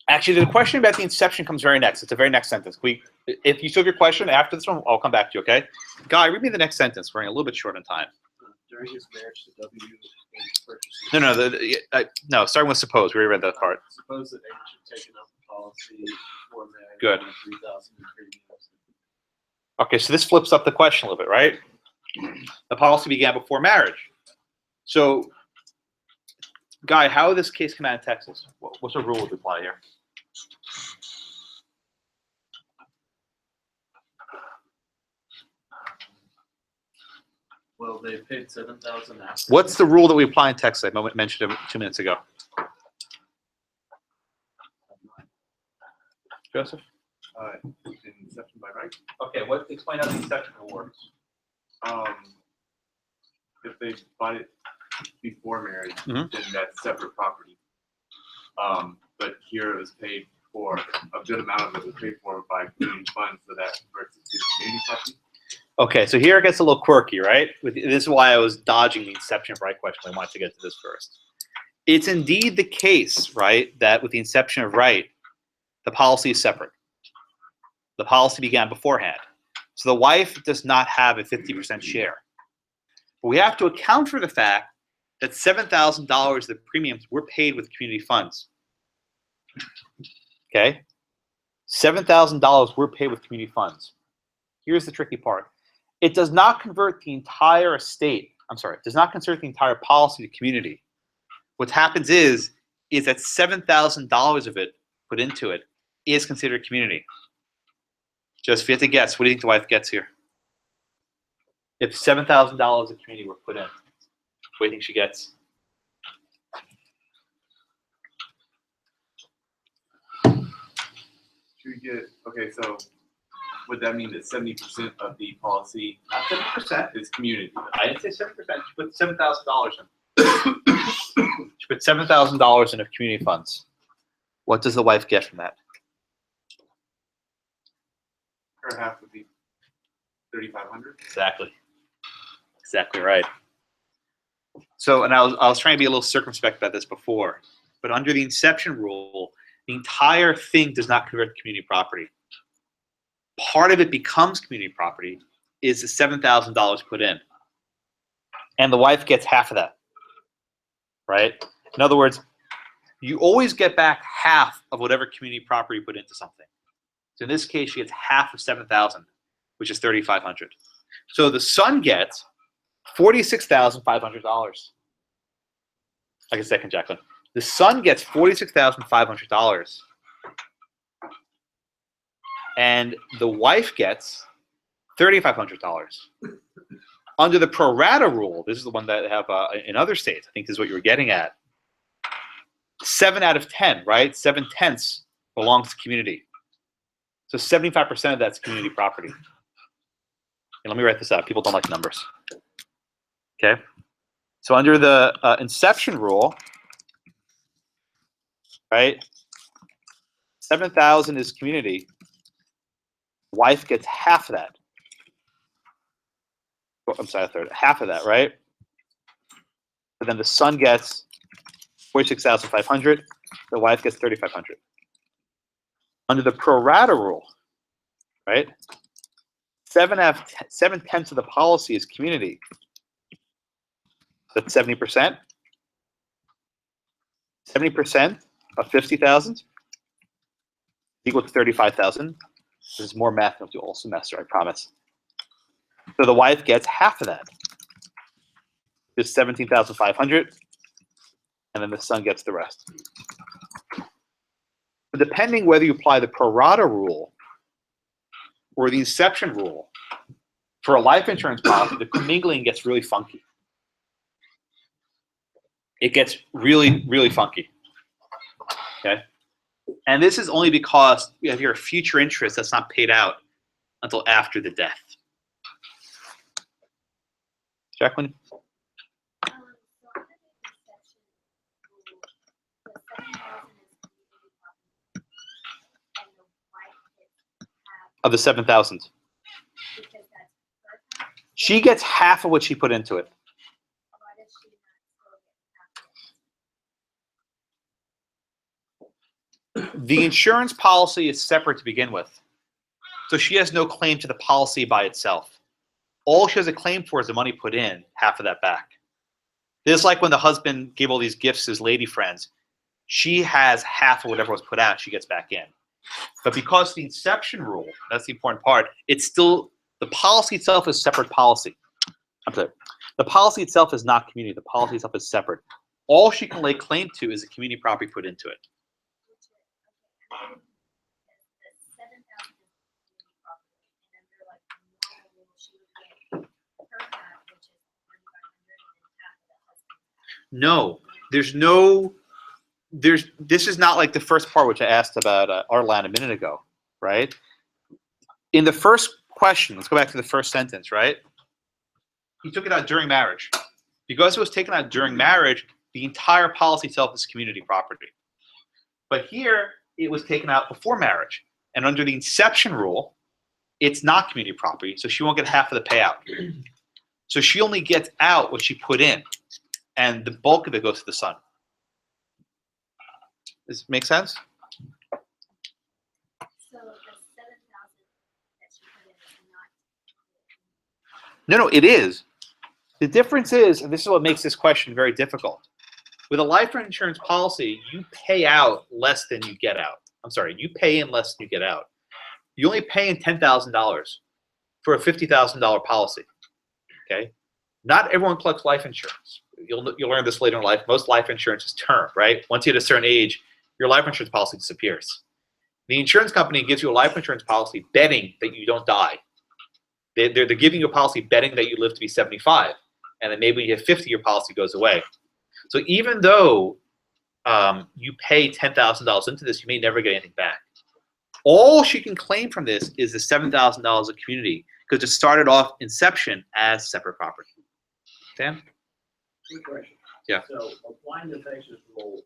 Actually, the question about the inception comes very next. It's the very next sentence. If you still have your question after this one, I'll come back to you, okay? Guy, read me the next sentence. We're running a little bit short on time. During his marriage to W, purchased. No, starting with suppose. We already read that part. Suppose that H had taken up the policy before marriage. Good. 3,000 in premiums. Okay, so this flips up the question a little bit, right? The policy began before marriage. So, Guy, how would this case come out in Texas? What's the rule would apply here? Well, they paid 7,000 after. What's the rule that we apply in Texas? I mentioned it 2 minutes ago. Joseph? Inception by right. Okay, explain how the inception rule works. If they bought it before marriage, Mhm. then that's separate property. But here it was paid for, a good amount of it was paid for by community funds, so that converts it to community property. Okay, so here it gets a little quirky, right? This is why I was dodging the inception of right question. I wanted to get to this first. It's indeed the case, right, that with the inception of right, the policy is separate. The policy began beforehand. So the wife does not have a 50% share. But we have to account for the fact that $7,000 of the premiums were paid with community funds. Okay? $7,000 were paid with community funds. Here's the tricky part. It does not convert the entire estate, it does not convert the entire policy to community. What happens is that $7,000 of it put into it is considered community. Just if you have to guess, what do you think the wife gets here? If $7,000 of community were put in, what do you think she gets? Should we get, okay, so would that mean that 70% of the policy Not 70%. is community? I didn't say 70%. She put $7,000 in. She put $7,000 into community funds. What does the wife get from that? Her half would be 3,500. Exactly right. So, and I was trying to be a little circumspect about this before, but under the inception rule, the entire thing does not convert to community property. Part of it becomes community property is the $7,000 put in, and the wife gets half of that, right? In other words, you always get back half of whatever community property you put into something. So in this case, she gets half of 7,000, which is 3,500. So the son gets $46,500. Like a second, Jacqueline. The son gets $46,500, and the wife gets $3,500. Under the pro rata rule, this is the one that have in other states. I think this is what you were getting at. 7 out of 10, right? 7/10 belongs to community. So 75% of that's community property. And let me write this out. People don't like numbers. Okay? So under the inception rule, right, 7,000 is community. Wife gets half of that. Oh, I'm sorry, a third. Half of that, right? But then the son gets 46,500. The wife gets 3,500. Under the pro rata rule, right? 7/10 of the policy is community. That's 70%. 70% of 50,000 equal to 35,000. This is more math than we'll do all semester, I promise. So the wife gets half of that. It's 17,500, and then the son gets the rest. But depending whether you apply the pro rata rule or the inception rule, for a life insurance policy, the commingling gets really funky. It gets really, really funky. Okay? And this is only because you have your future interest that's not paid out until after the death. Jacqueline? So under the inception rule, the 7,000 is community property, and the wife gets half Of the 7,000. because that's her half. She gets half of what she put into it. Why does she not still get half of it? The insurance policy is separate to begin with. So she has no claim to the policy by itself. All she has a claim for is the money put in, half of that back. This is like when the husband gave all these gifts to his lady friends. She has half of whatever was put out, she gets back in. But because the inception rule, that's the important part, it's still, the policy itself is separate policy. I'm sorry. The policy itself is not community. The policy itself is separate. All she can lay claim to is the community property put into it. And then the 7,000 is community property, and under like normal rule, she would get her half, which is 3,500, and then half of the husband's half. No, this is not like the first part which I asked about Arlan a minute ago, right? In the first question, let's go back to the first sentence, right? He took it out during marriage. Because it was taken out during marriage, the entire policy itself is community property. But here, it was taken out before marriage. And under the inception rule, it's not community property, so she won't get half of the payout. So she only gets out what she put in, and the bulk of it goes to the son. Does it make sense? So the 7,000 that she put in is not. No, it is. The difference is, and this is what makes this question very difficult. With a life insurance policy, you pay out less than you get out. I'm sorry, you pay in less than you get out. You only pay in $10,000 for a $50,000 policy. Okay? Not everyone collects life insurance. You'll learn this later in life. Most life insurance is term, right? Once you hit a certain age, your life insurance policy disappears. The insurance company gives you a life insurance policy betting that you don't die. They're giving you a policy betting that you live to be 75. And then maybe when you hit 50, your policy goes away. So even though you pay $10,000 into this, you may never get anything back. All she can claim from this is the $7,000 of community because it started off inception as separate property. Dan? Good question. Yeah. So applying the Texas rule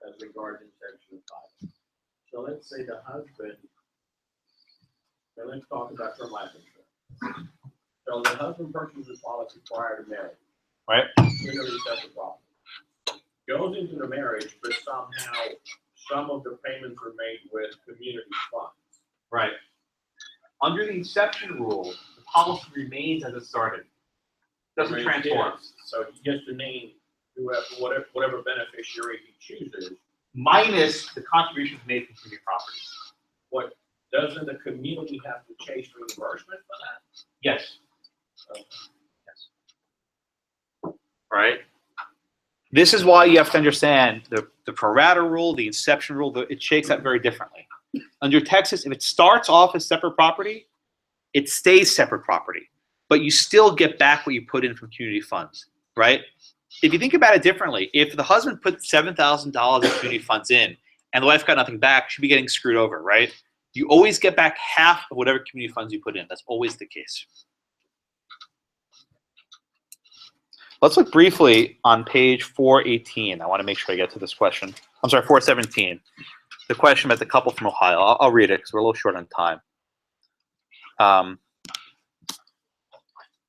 as regards inception of 5. So let's say the husband, so let's talk about term life insurance. So the husband purchases a policy prior to marriage. Right. Clearly separate property. Goes into the marriage, but somehow some of the payments are made with community funds. Right. Under the inception rule, the policy remains as it started. Doesn't transform. So he gets to name whoever, whatever beneficiary he chooses. Minus the contributions made from community property. What, doesn't the community have to chase reimbursement for that? Yes. Okay. Right? This is why you have to understand the pro rata rule, the inception rule, it shakes out very differently. Under Texas, if it starts off as separate property, it stays separate property, but you still get back what you put in from community funds, right? If you think about it differently, if the husband put $7,000 of community funds in and the wife got nothing back, she'd be getting screwed over, right? You always get back half of whatever community funds you put in. That's always the case. Let's look briefly on page 418. I want to make sure I get to this question. I'm sorry, 417. The question about the couple from Ohio. I'll read it because we're a little short on time.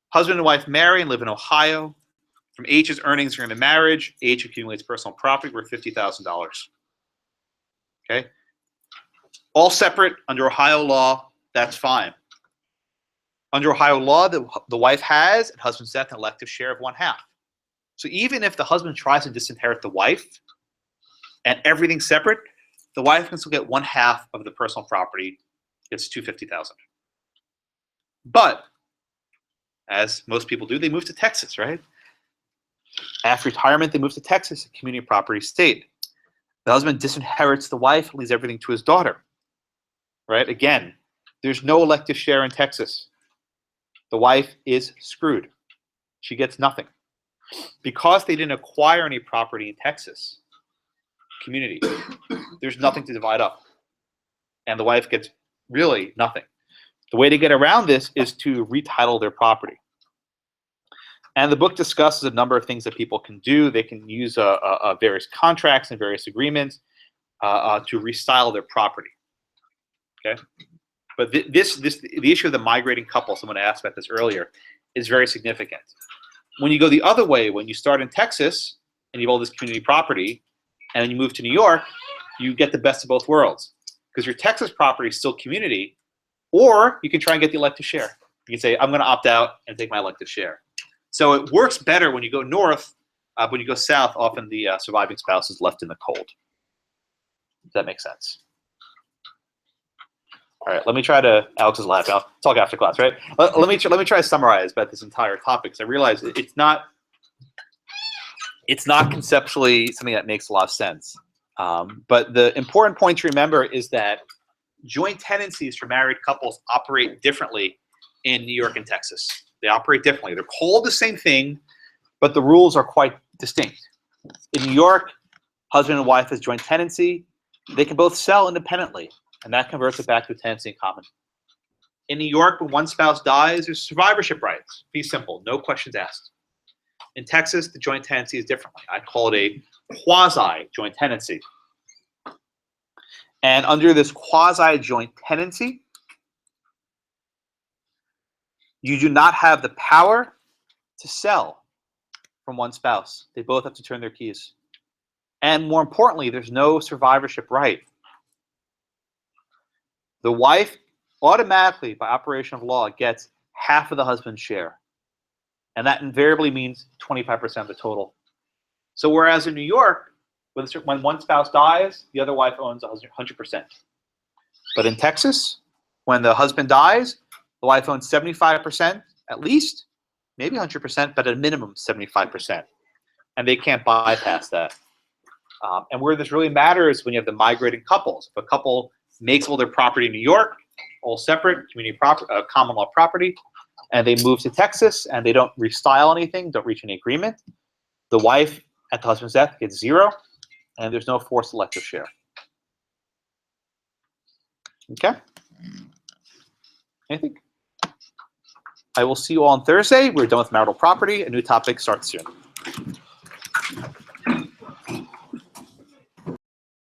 Husband and wife marry and live in Ohio. From H's earnings during the marriage, H accumulates personal property worth $50,000. Okay? All separate under Ohio law, that's fine. Under Ohio law, the wife has, at husband's death, an elective share of 1/2. So even if the husband tries to disinherit the wife and everything's separate, the wife can still get 1/2 of the personal property. It's $250,000. But, as most people do, they move to Texas, right? After retirement, they move to Texas, a community property state. The husband disinherits the wife, leaves everything to his daughter, right? Again, there's no elective share in Texas. The wife is screwed. She gets nothing. Because they didn't acquire any property in Texas, community, there's nothing to divide up. And the wife gets really nothing. The way to get around this is to retitle their property. And the book discusses a number of things that people can do. They can use various contracts and various agreements to restyle their property. Okay, but the issue of the migrating couple, someone asked about this earlier, is very significant. When you go the other way, when you start in Texas and you have all this community property, and then you move to New York, you get the best of both worlds because your Texas property is still community, or you can try and get the elective share. You can say, I'm going to opt out and take my elective share. So it works better when you go north. When you go south, often the surviving spouse is left in the cold. Does that make sense? All right, let me try to. Alex is laughing. I'll talk after class, right? Let me try to summarize about this entire topic. Because I realize it's not conceptually something that makes a lot of sense. But the important point to remember is that joint tenancies for married couples operate differently in New York and Texas. They operate differently. They're called the same thing, but the rules are quite distinct. In New York, husband and wife has joint tenancy. They can both sell independently, and that converts it back to a tenancy in common. In New York, when one spouse dies, there's survivorship rights. Be simple, no questions asked. In Texas, the joint tenancy is differently. I call it a quasi-joint tenancy. And under this quasi-joint tenancy, you do not have the power to sell from one spouse. They both have to turn their keys. And more importantly, there's no survivorship right. The wife automatically, by operation of law, gets half of the husband's share. And that invariably means 25% of the total. So whereas in New York, when one spouse dies, the other wife owns 100%. But in Texas, when the husband dies, the wife owns 75%, at least, maybe 100%, but at a minimum 75%. And they can't bypass that. And where this really matters when you have the migrating couples. If a couple makes all their property in New York, all separate, community property, common law property, and they move to Texas and they don't restyle anything, don't reach any agreement, the wife at the husband's death gets 0, and there's no forced elective share. Okay? Anything? I will see you all on Thursday. We're done with marital property. A new topic starts soon.